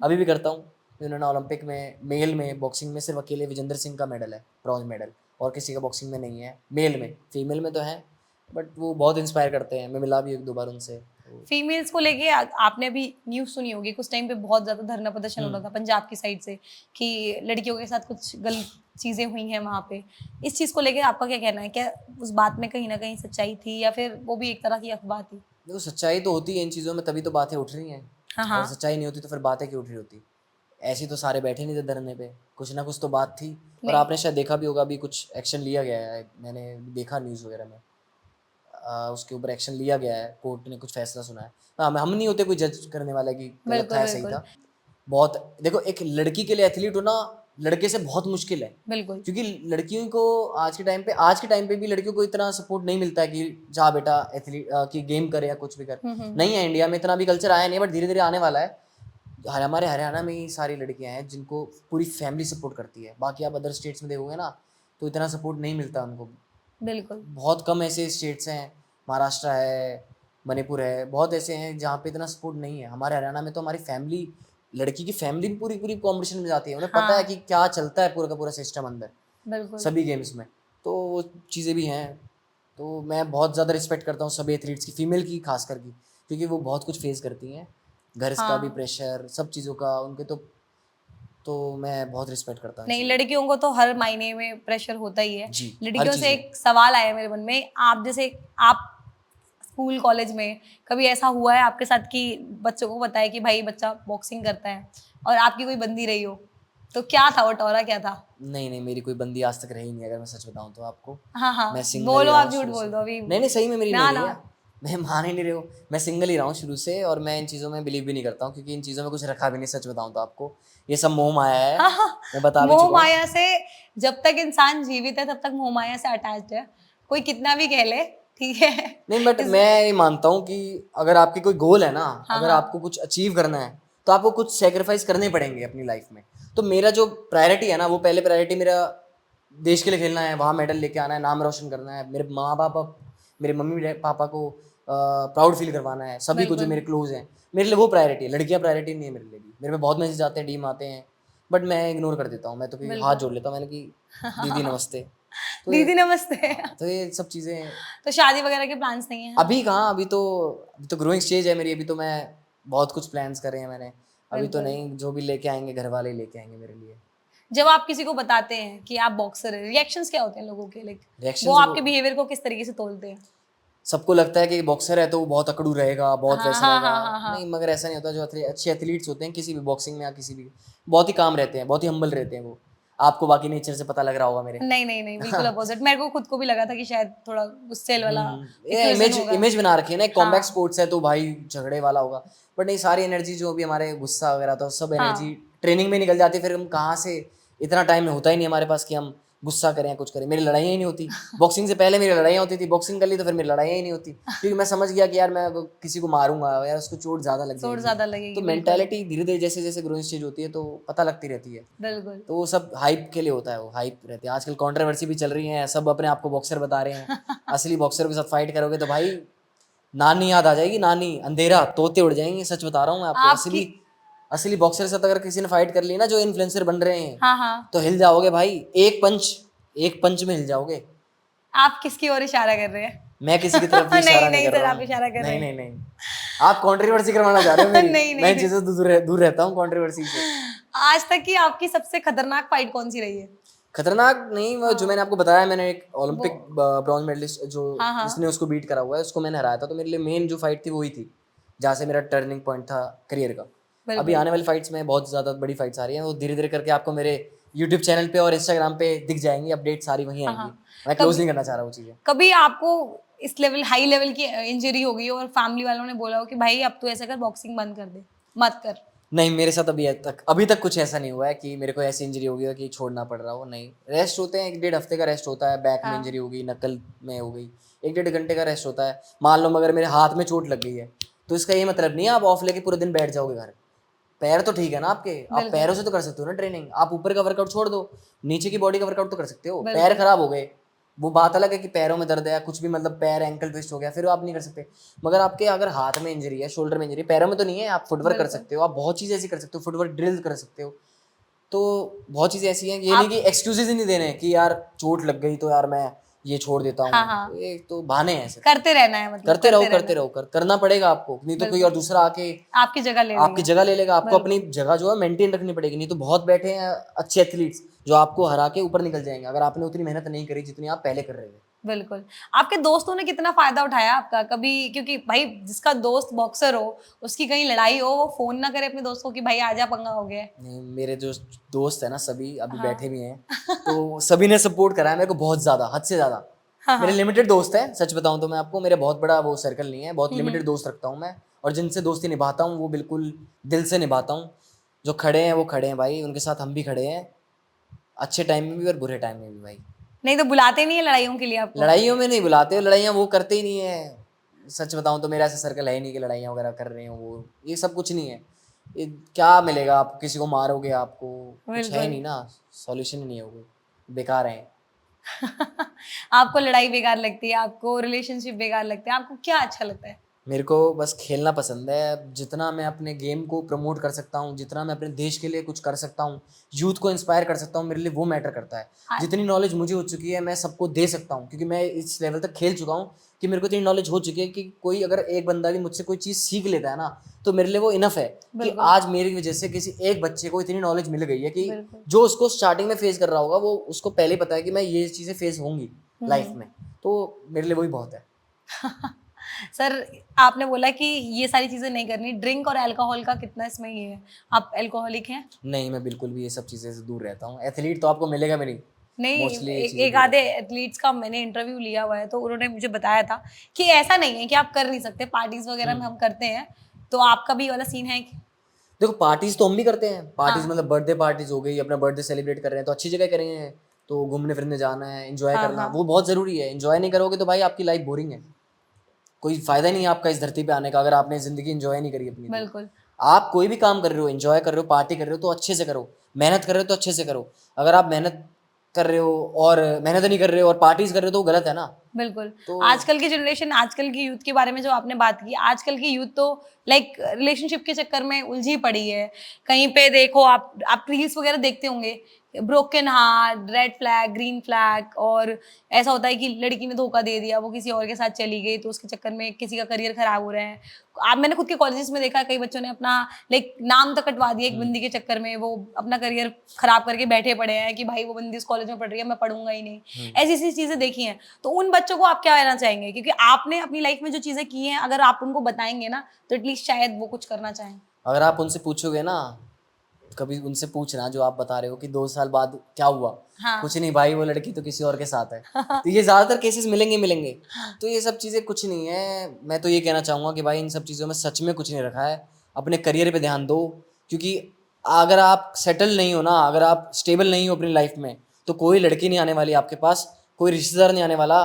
अभी भी करता हूँ। उन्होंने ओलंपिक में मेल में बॉक्सिंग में सिर्फ अकेले विजेंद्र सिंह का मेडल है, ब्रॉन्ज मेडल, और किसी का बॉक्सिंग में नहीं है मेल में। फीमेल में तो है बट वो बहुत इंस्पायर करते हैं, मैं मिला भी 1-2 बार उनसे। तो फीमेल्स को लेके आपने अभी न्यूज़ सुनी होगी, कुछ टाइम पे बहुत ज़्यादा धरना प्रदर्शन हो रहा था पंजाब की साइड से कि लड़कियों के साथ कुछ गलत चीज़ें हुई हैं वहाँ पे। इस चीज़ को लेके आपका क्या कहना है? क्या उस बात में कहीं न कहीं सच्चाई थी या फिर वो भी एक तरह की अफ़वाह थी? देखो सच्चाई तो होती है इन चीज़ों में, तभी तो बातें उठ रही हैं। हाँ, अगर हाँ। सच्चाई नहीं होती तो फिर बातें क्यों उठ रही होती? ऐसे तो सारे बैठे नहीं थे धरने पे, कुछ ना कुछ तो बात थी। और नहीं। आपने शायद देखा भी होगा, अभी कुछ एक्शन लिया गया है, मैंने देखा न्यूज़ वगैरह में। उसके ऊपर एक्शन लिया गया है, कोर्ट ने कुछ फैसला सुना है। हाँ, हम नहीं होते कोई जज करने वाला कि गलत बिल्कुल, था या सही बिल्कुल। था। बहुत देखो, एक लड़की के लिए एथलीट होना लड़के से बहुत मुश्किल है। बिल्कुल। क्योंकि लड़कियों को आज के टाइम पे भी लड़कियों को इतना सपोर्ट नहीं मिलता है कि जा बेटा एथलीट कि गेम करे या कुछ भी कर। हुँ, हुँ। नहीं है, इंडिया में इतना भी कल्चर आया नहीं है, बट धीरे-धीरे आने वाला है। हमारे हरियाणा में ही सारी लड़कियाँ हैं जिनको पूरी फैमिली सपोर्ट करती है। बाकी आप अदर स्टेट्स में देखोगे ना, तो इतना सपोर्ट नहीं मिलता उनको। बिल्कुल। बहुत कम ऐसे स्टेट्स हैं, महाराष्ट्र है, मणिपुर है, बहुत ऐसे हैं जहाँ पे इतना सपोर्ट नहीं है। हमारे हरियाणा में तो हमारी फैमिली, लड़की की फैमिली भी पूरी कॉम्पिटिशन में जाती है। उन्हें पता है हाँ, कि क्या चलता है पूरा का पूरा सिस्टम अंदर, बिल्कुल। सभी गेम्स में। तो वो चीज़ें भी हैं। तो मैं बहुत ज़्यादा रिस्पेक्ट करता हूँ सभी एथलीट्स की, फीमेल की खासकर की, क्योंकि वो बहुत कुछ फेस करती हैं। घर का भी हाँ। प्रेशर, सब चीज़ों का उनके तो मैं बहुत रिस्पेक्ट करता हूँ इन नहीं, चीज़ों लड़कियों को तो हर मायने में प्रेशर होता ही है। की। जी, हर लड़कियों चीज़ से में। एक सवाल आया मेरे मन में, आप जैसे आप स्कूल, कॉलेज में कभी ऐसा हुआ है आपके साथ कि बच्चों को बताया कि भाई बच्चा बॉक्सिंग करता है और आपकी कोई बंदी रही हो? तो क्या था वो टौरा क्या था? नहीं, नहीं, मेरी कोई बंदी आज तक रही नहीं, अगर मैं सच बताऊँ तो आपको। हाँ, मैं हाँ। सिंगल ही बोलो रहा हूँ आप झूठ शुरू से। बोल दो अभी। नहीं, नहीं, सही में मेरी नहीं ना, रही ना। है। मैं मान ही नहीं रहे हो। मैं सिंगल ही रहा हूँ शुरू से, और मैं इन चीज़ों में बिलीव भी नहीं करता हूँ, क्योंकि इन चीज़ों में कुछ रखा भी नहीं, सच बताऊँ तो आपको। ये सब मोह-माया है, हाँ, हाँ। मैं बता भी मोह चुका हूँ। माया से जब तक इंसान जीवित है तब तक मोह माया से अटैच्ड है। कोई कितना भी कह ले, ठीक है? नहीं, बट इस मैं ये मानता हूँ कि अगर आपकी कोई गोल है ना, हाँ, अगर हाँ। आपको कुछ अचीव करना है, तो आपको कुछ सैक्रिफाइस करने पड़ेंगे अपनी लाइफ में। तो मेरा जो प्रायोरिटी है ना, वो पहले प्रायोरिटी मेरा देश के लिए खेलना है, वहाँ मेडल लेके आना है, नाम रोशन करना है, मेरे माँ-बाप, मेरे मम्मी-पापा को प्राउड फील करवाना है, सभी को जो बिल्कुल। मेरे क्लोज़ हैं। मेरे लिए वो प्रायोरिटी है, लड़कियाँ प्रायोरिटी नहीं है मेरे लिए भी। मेरे पे बहुत मैसेज आते हैं, डीएम आते हैं, बट मैं इग्नोर कर देता हूँ। मैं तो कोई हाथ बिल्कुल। जोड़ लेता हूँ, मैंने कि दीदी नमस्ते। तो ये दीदी नमस्ते। हाँ, तो ये सब चीज़ें तो शादी वगैरह के प्लान्स नहीं है? अभी कहाँ, अभी तो ग्रोइंग स्टेज है मेरी, अभी तो मैं बहुत कुछ प्लान्स करे हैं मैंने। अभी तो बिल्कुल। नहीं, जो भी लेके आएँगे घर वाले ही लेके आएँगे मेरे लिए। जब आप किसी को बताते हैं कि आप बॉक्सर हैं, रिएक्शंस क्या होते हैं लोगों के? लाइक वो रिएक्शंस वो आपके बिहेवियर को किस तरीके से तोलते हैं? सबको लगता है कि बॉक्सर है तो वो बहुत अकड़ू रहेगा, बहुत हाँ, वैसा हाँ, रहेगा। हाँ, हाँ, नहीं, हाँ। मगर ऐसा नहीं होता। जो अच्छे एथलीट्स होते हैं किसी भी बॉक्सिंग में या किसी भी, बहुत ही काम रहते हैं, बहुत ही हम्बल रहते हैं वो। आपको बाकी नेचर से पता लग रहा होगा मेरे। नहीं, नहीं, नहीं, बिल्कुल अपोज़िट। मेरे को खुद को भी लगा था कि शायद थोड़ा गुस्सैल वाला एक ये पर्सन इमेज होगा। इमेज बना रखी है ना, एक कॉम्बैट हाँ, स्पोर्ट्स है तो भाई झगड़े वाला होगा। बट नहीं, सारी एनर्जी जो भी हमारे गुस्सा वगैरह था, सब एनर्जी हाँ, ट्रेनिंग में निकल जाती है। फिर हम कहाँ से, इतना टाइम होता ही नहीं हमारे पास कि हम गुस्सा करें या कुछ करें। मेरी लड़ाइयाँ ही नहीं होती। बॉक्सिंग से पहले मेरी लड़ाइयाँ होती थी, बॉक्सिंग कर ली तो फिर मेरी लड़ाइयाँ ही नहीं होती, क्योंकि मैं समझ गया कि यार मैं अगर किसी को मारूंगा यार उसको चोट ज़्यादा लग चोट जाएगी। ज़्यादा तो लगेगी, बिल्कुल, मेंटालिटी धीरे धीरे जैसे जैसे ग्रोइंग स्टेज होती है तो पता लगती रहती है। बिल्कुल। तो वो सब हाइप के लिए होता है, वो हाइप रहती है। आजकल कंट्रोवर्सी भी चल रही है, सब अपने आप को बॉक्सर बता रहे हैं। असली बॉक्सर के साथ फाइट करोगे तो भाई नानी याद आ जाएगी, नानी, अंधेरा, तोते उड़ जाएंगे। सच बता रहा हूँ मैं आपको। आपकी असली असली बॉक्सर के साथ अगर किसी ने फाइट कर ली ना, जो इन्फ्लुएंसर बन रहे हैं, हाँ, हाँ। तो हिल जाओगे भाई। एक पंच में हिल जाओगे। आप किसकी ओर इशारा कर रहे हैं? मैं किसी की तरफ भी नहीं, इशारा नहीं नहीं कर सर, रहा आप हूँ। इशारा कर रहे नहीं, हैं। नहीं, नहीं। आप कंट्रोवर्सी करवाना चाह रहे हो मेरी। नहीं, मैं नहीं, इन नहीं। चीज़ों से दूर रहता हूँ, कंट्रोवर्सी से। आज तक की आपकी सबसे खतरनाक फाइट कौन-सी रही है? खतरनाक नहीं, वो जो हाँ, मैंने आपको बताया, मैंने एक वो ओलंपिक ब्रॉन्ज मेडलिस्ट जो हाँ, जिसने हाँ, उसको बीट करा हुआ है, उसको मैंने हराया था। तो मेरे लिए मेन जो फाइट थी वही थी, जहाँ से मेरा टर्निंग पॉइंट था करियर का। अभी बिल्कुल। आने वाली फाइट्स में बहुत ज़्यादा बड़ी फाइट्स आ रही हैं, वो धीरे धीरे करके आपको मेरे यूट्यूब चैनल पे और इंस्टाग्राम पे दिख जाएंगी। अपडेट सारी वहीं हाँ, आएंगी। हाँ। मैं क्लोज कभी नहीं करना चाह रहा वो चीज़ें। कभी आपको इस लेवल हाई लेवल की इंजरी हो गई हो और फैमिली वालों ने बोला हो कि भाई अब तू ऐसा कर बॉक्सिंग बंद कर दे, मत कर? नहीं, मेरे साथ अभी तक कुछ ऐसा नहीं हुआ है कि मेरे को ऐसी इंजरी हो गई हो कि छोड़ना पड़ रहा हो। नहीं, रेस्ट होते हैं, 1-1.5 हफ्ते का रेस्ट होता है। बैक में इंजरी हाँ, हो गई, नकल में हो गई, 1-1.5 घंटे का रेस्ट होता है। मान लो मगर मेरे हाथ में चोट लग गई है, तो इसका ये मतलब नहीं है आप ऑफ लेके पूरे दिन बैठ जाओगे घर। पैर तो ठीक है ना आपके, आप बिल्कुल, पैरों से तो कर सकते हो ना ट्रेनिंग। आप ऊपर का वर्कआउट छोड़ दो, नीचे की बॉडी का वर्कआउट तो कर सकते हो। पैर बिल्कुल, खराब हो गए, वो बात अलग है कि पैरों में दर्द है या कुछ भी, मतलब पैर एंकल ट्विस्ट हो गया, फिर आप नहीं कर सकते। मगर आपके अगर हाथ में इंजरी है, शोल्डर में इंजरी, पैरों में तो नहीं है, आप फुटवर्क कर बिल्कुल। सकते हो, आप बहुत चीज़ ऐसी कर सकते हो, फुटवर्क ड्रिल कर सकते हो। तो बहुत चीज़ें ऐसी हैं, ये नहीं आप कि एक्सक्यूजेज ही नहीं देने कि यार चोट लग गई तो यार मैं ये छोड़ देता हाँ, हूँ, हाँ। तो ये तो बहाने हैं सिर्फ। करते रहना है, मतलब करते रहो रहना करते रहो, करना पड़ेगा आपको, नहीं तो कोई और दूसरा आके आपकी जगह ले आपकी लेगा। जगह ले लेगा। आपको बिल्कुल। अपनी जगह जो है मेंटेन रखनी पड़ेगी, नहीं तो बहुत बैठे हैं अच्छे एथलीट्स जो आपको हरा के ऊपर निकल जाएंगे, अगर आपने उतनी मेहनत नहीं करी जितनी आप पहले कर रहे थे। बिल्कुल। आपके दोस्तों ने कितना फ़ायदा उठाया आपका? कभी, क्योंकि भाई जिसका दोस्त बॉक्सर हो, उसकी कहीं लड़ाई हो, वो फ़ोन ना करे अपने दोस्त को कि भाई आजा पंगा हो गया है। नहीं, मेरे जो दोस्त है ना सभी अभी हाँ। बैठे भी हैं, तो सभी ने सपोर्ट करा है मेरे को बहुत ज़्यादा, हद से ज़्यादा। हाँ, मेरे हाँ। लिमिटेड दोस्त हैं, सच बताऊं तो मैं आपको, मेरे बहुत बड़ा वो सर्कल नहीं है, बहुत हुँ, लिमिटेड हुँ। दोस्त रखता हूँ मैं, और जिनसे दोस्ती निभाता हूँ वो बिल्कुल दिल से निभाता हूँ। जो खड़े हैं वो खड़े हैं भाई, उनके साथ हम भी खड़े हैं, अच्छे टाइम में भी और बुरे टाइम में भी भाई। नहीं तो बुलाते नहीं है लड़ाइयों के लिए आपको? लड़ाइयों में नहीं बुलाते, लड़ाइयाँ वो करते ही नहीं है। सच बताऊं तो मेरा ऐसा सर्कल है ही नहीं कि लड़ाइयाँ वगैरह कर रहे हो, वो ये सब कुछ नहीं है। ये क्या मिलेगा आपको, किसी को मारोगे आपको, कुछ है बिल्कुल। नहीं ना, सॉल्यूशन ही नहीं है वो, बेकार है। आपको लड़ाई बेकार लगती है, आपको रिलेशनशिप बेकार लगते हैं, आपको क्या अच्छा लगता है? मेरे को बस खेलना पसंद है, जितना मैं अपने गेम को प्रमोट कर सकता हूँ, जितना मैं अपने देश के लिए कुछ कर सकता हूँ, यूथ को इंस्पायर कर सकता हूँ, मेरे लिए वो मैटर करता है। हाँ। जितनी नॉलेज मुझे हो चुकी है मैं सबको दे सकता हूँ, क्योंकि मैं इस लेवल तक खेल चुका हूँ कि मेरे को इतनी नॉलेज हो चुकी है कि कोई अगर एक बंदा भी मुझसे कोई चीज़ सीख लेता है ना, तो मेरे लिए वो इनफ है कि बिल्कुल। आज मेरी वजह से किसी एक बच्चे को इतनी नॉलेज मिल गई है कि बिल्कुल। जो उसको स्टार्टिंग में फेस कर रहा होगा वो उसको पहले ही पता है कि मैं ये चीज़ें फेस होंगी लाइफ में, तो मेरे लिए वही बहुत है। सर, आपने बोला कि ये सारी चीज़ें नहीं करनी, ड्रिंक और अल्कोहल का कितना इसमें ये है? आप अल्कोहलिक हैं? नहीं, मैं बिल्कुल भी ये सब चीज़ें से दूर रहता हूँ, एथलीट तो आपको मिलेगा भी नहीं, नहीं, मोस्टली ये एक चीज़ें एक दूर आधे रहता हूँ। एथलीट्स का मैंने इंटरव्यू लिया हुआ है, तो उन्होंने मुझे बताया था कि ऐसा नहीं है कि आप कर नहीं सकते, पार्टीज़ वगैरह में हम करते हैं, तो आपका भी ये वाला सीन है कि देखो पार्टीज तो हम भी करते हैं, पार्टीज हाँ। मतलब बर्थडे पार्टीज हो गई, अपना बर्थडे सेलिब्रेट कर रहे हैं तो अच्छी जगह करेंगे, तो घूमने फिरने जाना है, एंजॉय हाँ, करना हाँ। वो बहुत ज़रूरी है। एंजॉय नहीं करोगे तो भाई आपकी लाइफ बोरिंग है, कोई फ़ायदा नहीं है आपका इस धरती पे आने का अगर आपने ज़िंदगी एंजॉय नहीं करी अपनी। तो बिल्कुल। आप कोई भी काम कर रहे हो, एंजॉय कर रहे हो, पार्टी कर रहे हो तो अच्छे से करो, मेहनत कर रहे हो तो अच्छे से करो। अगर आप मेहनत कर रहे हो और मेहनत नहीं कर रहे हो और पार्टीज कर रहे हो तो वो गलत है ना। बिल्कुल। तो आजकल की जनरेशन, आजकल की यूथ के बारे में जो आपने बात की, आजकल की यूथ तो लाइक रिलेशनशिप के चक्कर में उलझी पड़ी है। कहीं पे देखो, आप रील्स वगैरह देखते होंगे, broken heart, red flag, green flag, और ऐसा होता है कि लड़की ने धोखा दे दिया, वो किसी और के साथ चली गई, तो उसके चक्कर में किसी का करियर खराब हो रहा है। आप, मैंने खुद के कॉलेजेस में देखा है, कई बच्चों ने अपना लाइक नाम तक कटवा दिया एक बंदी के चक्कर में, वो अपना करियर खराब करके बैठे पड़े हैं कि भाई वो बंदी उस कॉलेज में पढ़ रही है, मैं पढ़ूंगा ही नहीं। ऐसी ऐसी चीजें देखी हैं। तो उन बच्चों को आप क्या कहना चाहेंगे? क्योंकि आपने अपनी लाइफ में जो चीजें की हैं, अगर आप उनको बताएंगे ना, तो एटलीस्ट शायद वो कुछ करना चाहें। अगर आप उनसे पूछोगे ना, कभी उनसे पूछना जो आप बता रहे हो कि 2 साल बाद क्या हुआ, हाँ। कुछ नहीं भाई वो लड़की तो किसी और के साथ है, तो ये ज़्यादातर केसेस मिलेंगे मिलेंगे। तो ये सब चीज़ें कुछ नहीं है, मैं तो ये कहना चाहूँगा कि भाई इन सब चीज़ों में सच में कुछ नहीं रखा है, अपने करियर पे ध्यान दो, क्योंकि अगर आप सेटल नहीं हो ना, अगर आप स्टेबल नहीं हो अपनी लाइफ में, तो कोई लड़की नहीं आने वाली आपके पास, कोई रिश्तेदार नहीं आने वाला।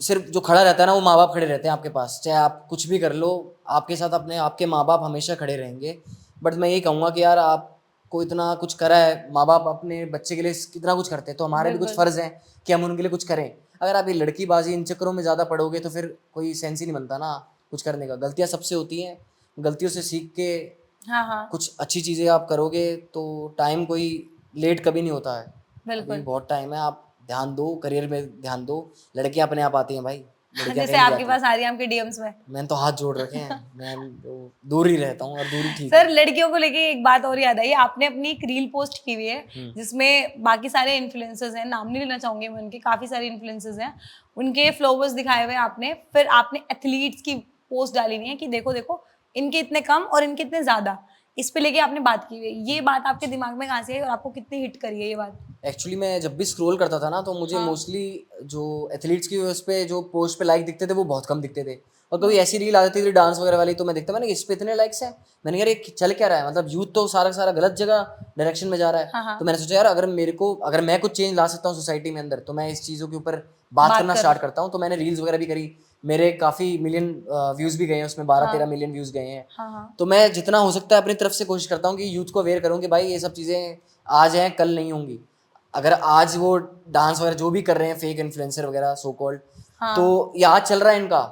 सिर्फ जो खड़ा रहता है ना वो माँ बाप खड़े रहते हैं आपके पास, चाहे आप कुछ भी कर लो, आपके साथ अपने आपके माँ बाप हमेशा खड़े रहेंगे। बट मैं ये कहूँगा कि यार आपको इतना कुछ करा है, माँ बाप अपने बच्चे के लिए कितना कुछ करते हैं, तो हमारे भी कुछ बिल्कुल। फ़र्ज़ है कि हम उनके लिए कुछ करें। अगर आप ये लड़कीबाजी इन चक्करों में ज़्यादा पड़ोगे तो फिर कोई सेंस ही नहीं बनता ना कुछ करने का। गलतियाँ सबसे होती हैं, गलतियों से सीख के हाँ, हाँ। कुछ अच्छी चीज़ें आप करोगे तो टाइम कोई लेट कभी नहीं होता है। अभी बिल्कुल। बहुत टाइम है, आप ध्यान दो, करियर में ध्यान दो, लड़कियां अपने आप आती हैं भाई, लड़कियां जैसे कहीं नहीं आपके जाती। पास आ रही है आपके डीएम्स में। मैंने तो हाथ जोड़ रखे हैं, मैं तो दूर ही रहता हूँ और दूर ही ठीक सर, है। लड़कियों को लेके एक बात और याद आई, आपने अपनी एक रील पोस्ट की हुई है जिसमें बाकी सारे इन्फ्लुएंसर्स हैं, नाम नहीं लेना चाहूंगी मैं उनके, काफी सारे इन्फ्लुएंसर्स हैं, उनके फ्लोवर्स दिखाए हुए हैं आपने, फिर आपने एथलीट्स की पोस्ट डाली हुई है कि देखो देखो इनके इतने कम और इनके इतने ज्यादा, इस पे लेके आपने बात की हुई है। ये बात आपके दिमाग में कहाँ से आई और आपको कितनी हिट करी है ये बात? एक्चुअली मैं जब भी स्क्रॉल करता था ना तो मुझे हाँ। मोस्टली जो एथलीट्स की उस पे जो पोस्ट पे लाइक दिखते थे वो बहुत कम दिखते थे, और कभी ऐसी रील आ जाती थी डांस वगैरह वाली तो मैं देखता, मैंने इस पे इतने लाइक्स हैं, मैंने यार ये चल क्या रहा है, मतलब यूथ तो सारा का सारा गलत जगह डायरेक्शन में जा रहा है। हाँ, हाँ। तो मैंने सोचा यार अगर मैं कुछ चेंज ला सकता हूँ सोसाइटी में अंदर, तो मैं इस चीज़ों के ऊपर बात करना स्टार्ट करता हूँ। तो मैंने रील्स वगैरह भी करी, मेरे काफ़ी मिलियन व्यूज़ भी गए हैं उसमें, 12-13 मिलियन व्यूज़ गए हैं। हाँ, हाँ। तो मैं जितना हो सकता है अपनी तरफ से कोशिश करता हूँ कि यूथ को अवेयर करूँ कि भाई ये सब चीज़ें आज हैं कल नहीं होंगी। अगर आज वो डांस वगैरह जो भी कर रहे हैं फेक इन्फ्लुएंसर वगैरह सो कॉल्ड, हाँ। तो ये आज चल रहा है इनका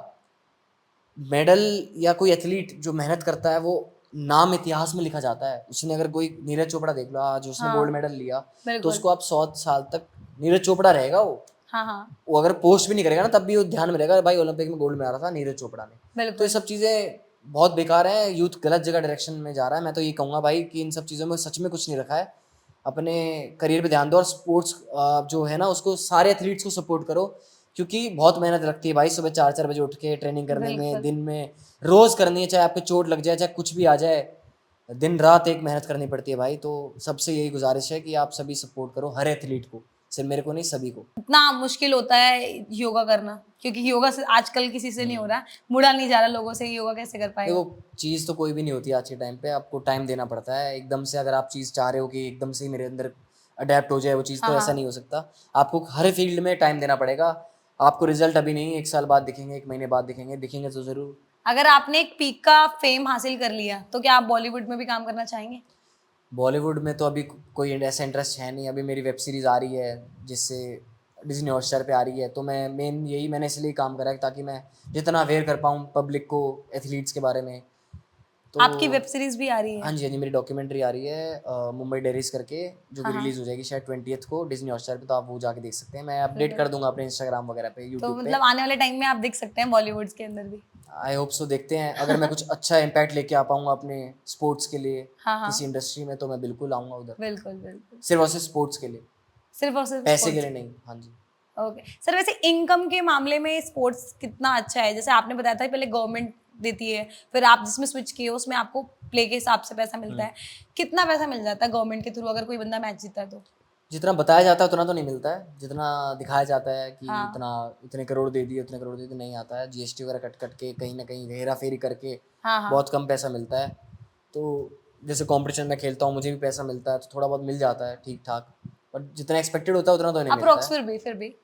मेडल, या कोई एथलीट जो मेहनत करता है वो नाम इतिहास में लिखा जाता है। उसने अगर कोई नीरज चोपड़ा देख लो, आज उसने हाँ। गोल्ड मेडल लिया तो बिल्कुल। उसको आप 100 साल तक नीरज चोपड़ा रहेगा वो। हाँ हाँ वो अगर पोस्ट भी नहीं करेगा ना तब भी वो ध्यान में रहेगा, भाई ओलंपिक में गोल्ड मेडल था नीरज चोपड़ा ने। तो बिल्कुल ये सब चीज़ें बहुत बेकार हैं, यूथ गलत जगह डायरेक्शन में जा रहा है। मैं तो ये कहूँगा भाई कि इन सब चीज़ों में सच में कुछ नहीं रखा है, अपने करियर पे ध्यान दो और स्पोर्ट्स जो है ना उसको सारे एथलीट्स को सपोर्ट करो, क्योंकि बहुत मेहनत लगती है भाई, सुबह 4-4 बजे उठ के ट्रेनिंग करने में, बिल्कुल दिन में रोज़ करनी है, चाहे आपको चोट लग जाए चाहे कुछ भी आ जाए, दिन रात एक मेहनत करनी पड़ती है भाई। तो सबसे यही गुजारिश है कि आप सभी सपोर्ट करो हर एथलीट को, सिर्फ मेरे को नहीं सभी को। इतना मुश्किल होता है योगा करना, क्योंकि योगा से आजकल किसी से नहीं हो रहा, मुड़ा नहीं जा रहा लोगों से, योगा कैसे कर पाएगा। देखो चीज़ तो कोई भी नहीं होती आज के टाइम पे, आपको टाइम देना पड़ता है। एकदम से अगर आप चीज़ चाह रहे हो कि एकदम से ही मेरे अंदर अडेप्ट हो जाए वो चीज़, हाँ तो ऐसा हाँ नहीं हो सकता। आपको हर फील्ड में टाइम देना पड़ेगा। आपको रिजल्ट अभी नहीं, 1 साल बाद दिखेंगे, 1 महीने बाद दिखेंगे, दिखेंगे तो ज़रूर। अगर आपने एक पीक का फेम हासिल कर लिया तो क्या आप बॉलीवुड में भी काम करना चाहेंगे? बॉलीवुड में तो अभी कोई ऐसा इंटरेस्ट है नहीं। अभी मेरी वेब सीरीज़ आ रही है जिससे डिज्नी हॉटस्टार पे आ रही है, तो मैं मेन यही मैंने इसलिए काम करा है ताकि मैं जितना अवेयर कर पाऊँ पब्लिक को एथलीट्स के बारे में। तो आपकी वेब सीरीज भी आ रही हाँ है? जी, हाँ जी, मेरी डॉक्यूमेंट्री आ रही है मुंबई डायरीज करके, जो हाँ कि हाँ रिलीज़ हो जाएगी शायद 20th को डिज्नी हॉटस्टार पे, तो आप वो जाके देख सकते हैं। मैं अपडेट बिल्कुल। कर दूंगा अपने इंस्टाग्राम वगैरह पे, तो यूट्यूब पे। मतलब आने वाले टाइम में आप देख सकते हैं बॉलीवुड के अंदर भी। आई होप सो, देखते हैं अगर मैं कुछ अच्छा इम्पैक्ट लेके आ पाऊंगा अपने स्पोर्ट्स के लिए हाँ हाँ किसी इंडस्ट्री में, तो मैं बिल्कुल आऊँगा उधर, बिल्कुल बिल्कुल। सिर्फ और सिर्फ स्पोर्ट्स के लिए, सिर्फ और सिर्फ पैसे के स्पोर्ट्स। लिए नहीं। हाँ जी। ओके सर, वैसे इनकम के मामले में स्पोर्ट्स कितना अच्छा है? जैसे आपने बताया था पहले गवर्नमेंट देती है, फिर आप जिसमें स्विच किए हो उसमें आपको प्ले के हिसाब से पैसा मिलता है। कितना पैसा मिल जाता है गवर्नमेंट के थ्रू अगर कोई बंदा मैच जीता है तो? जितना बताया जाता है उतना तो नहीं मिलता है, जितना दिखाया जाता है कि हाँ इतना इतने करोड़ दे दिए उतने करोड़ दे दिए, नहीं आता है। जीएसटी वगैरह कट कट के कहीं ना कहीं हेरा फेरी करके हाँ हाँ बहुत कम पैसा मिलता है। तो जैसे कंपटीशन में खेलता हूँ, मुझे भी पैसा मिलता है, तो थोड़ा बहुत मिल जाता है ठीक ठाक, बट जितना एक्सपेक्टेड होता है उतना तो नहीं मिलता अप्रोक्स है। फिर भी।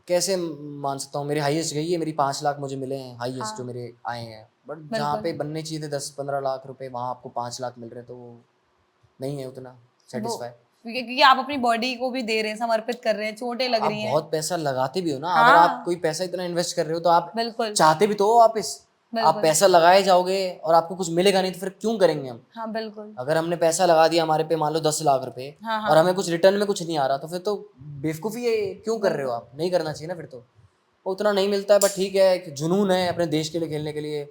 कैसे मान सकता हूँ, मेरी हाईएस्ट गई है, मेरी 5 लाख मुझे मिले हैं हाईएस्ट जो हाँ मेरे आए हैं, बट जहाँ बिल्कुल। पे बनने चाहिए थे 10-15 लाख रुपए, वहाँ आपको 5 लाख मिल रहे हैं, तो वो नहीं है उतना वो सेटिस्फाई। क्योंकि आप अपनी बॉडी को भी दे रहे हैं, समर्पित कर रहे हैं, चोटें लग आप रही हैं। बहुत पैसा लगाते भी हो ना, अगर आप हाँ कोई पैसा इतना इन्वेस्ट कर रहे हो तो आप बिल्कुल चाहते भी तो हो वापस। आप बिल्कुल। पैसा लगाए जाओगे और आपको कुछ मिलेगा नहीं, तो फिर क्यों करेंगे हम? हाँ बिल्कुल। अगर हमने पैसा लगा दिया हमारे पे मान लो 10 लाख रुपए, हाँ और हाँ हमें कुछ रिटर्न में कुछ नहीं आ रहा, तो फिर तो बेवकूफ़ी है, क्यों कर रहे हो बिल्कुल। आप? नहीं करना चाहिए ना फिर तो। उतना नहीं मिलता है, बट ठीक है, एक जुनून है अपने देश के लिए खेलने के लिए,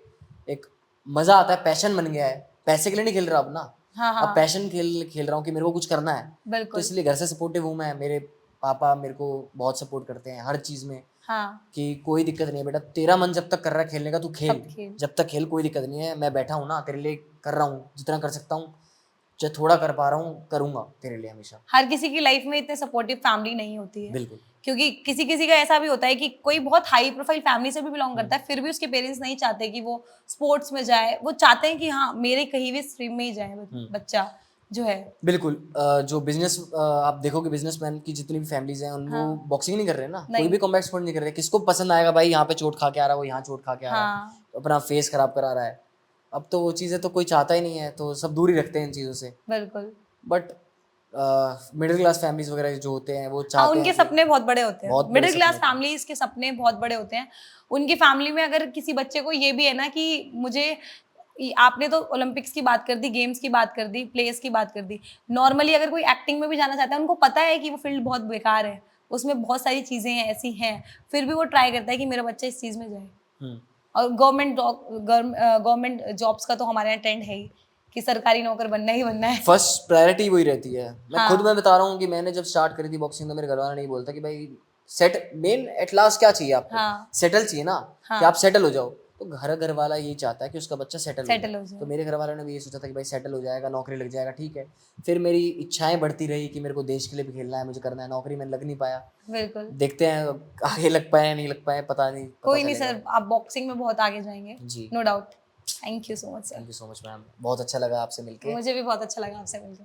एक मज़ा आता है, पैशन बन गया है। पैसे के लिए नहीं खेल रहा अब ना, हाँ अब हाँ पैशन खेल रहा हूँ कि मेरे को कुछ करना है। तो बिल्कुल। इसलिए घर से सपोर्टिव हूँ मैं, मेरे पापा मेरे को बहुत सपोर्ट करते हैं हर चीज़ में, हाँ कि कोई दिक्कत नहीं है बेटा, तेरा मन जब तक कर रहा है खेलने का तू खेल, सब खेल। जब तक खेल, कोई दिक्कत नहीं है, मैं बैठा हूँ ना तेरे लिए, कर रहा हूँ जितना कर सकता हूँ, चाहे थोड़ा कर पा रहा हूँ, करूँगा तेरे लिए हमेशा। हर किसी की लाइफ में इतने सपोर्टिव फैमिली नहीं होती है, बिल्कुल। क्योंकि किसी किसी का ऐसा भी होता है कि कोई बहुत हाई प्रोफाइल फैमिली से भी बिलोंग करता है, फिर भी उसके पेरेंट्स नहीं चाहते कि वो स्पोर्ट्स में जाए। वो चाहते हैं कि हाँ मेरे कहीं भी स्ट्रीम में ही जाए बच्चा जो है। बिल्कुल। जो बिजनेस आप देखोगे, बिजनेसमैन की जितनी भी फैमिलीज हैं, वो हाँ बॉक्सिंग नहीं कर रहे ना, कोई नहीं भी कॉम्बैट स्पोर्ट नहीं कर रहे। किसको पसंद आएगा भाई, यहाँ पे चोट खा के आ रहा है, वो यहाँ चोट खा के आ रहा है, हाँ अपना फेस खराब करा रहा है। अब तो वो चीज़ें तो कोई चाहता ही नहीं है, तो सब दूर ही रखते हैं इन चीज़ों से। बिल्कुल। बट मिडिल क्लास फैमिलीज वगैरह जो होते हैं वो हाँ चाहते उनके हैं कि सपने बहुत बड़े होते हैं, बहुत बड़े मिडिल सपने क्लास होते हैं। फैमिलीज के सपने बहुत बड़े होते हैं। उनकी फैमिली में अगर किसी बच्चे को ये भी है ना कि मुझे आपने तो ओलंपिक्स की बात कर दी, गेम्स की बात कर दी, प्लेस की बात कर दी, नॉर्मली अगर कोई एक्टिंग में भी जाना चाहता है, उनको पता है कि वो फील्ड बहुत बेकार है, उसमें बहुत सारी चीज़ें हैं ऐसी हैं, फिर भी वो ट्राई करता है कि मेरा बच्चा इस चीज़ में जाए। हम्म। और गवर्नमेंट जॉब्स का तो हमारे यहाँ ट्रेंड है ही कि सरकारी नौकर बनना ही बनना है। फर्स्ट प्रायोरिटी वही रहती है। मैं खुद हाँ में बता रहा हूँ कि मैंने जब स्टार्ट करी थी बॉक्सिंग, तो मेरे घर वाला नहीं बोलता कि भाई सेट मेन एट लास्ट क्या चाहिए आपको, हाँ सेटल चाहिए ना, कि हाँ आप सेटल हो जाओ। तो घर वाला यही चाहता है कि उसका बच्चा सेटल हो सेटल जाए। हो तो जाए। मेरे घर वालों ने भी ये सोचा था कि भाई सेटल हो जाएगा, नौकरी लग जाएगा, ठीक है। फिर मेरी इच्छाएं बढ़ती रही कि मेरे को देश के लिए भी खेलना है, मुझे करना है। नौकरी में लग नहीं पाया, बिल्कुल। देखते हैं अब आगे लग पाए नहीं लग पाए, पता नहीं, पता कोई नहीं चलेगा। सर, आप बॉक्सिंग में बहुत आगे जाएंगे, जी, no doubt. Thank you so much sir. Thank you so much ma'am, बहुत अच्छा लगा आपसे मिलके। मुझे भी बहुत अच्छा लगा आपसे मिलकर।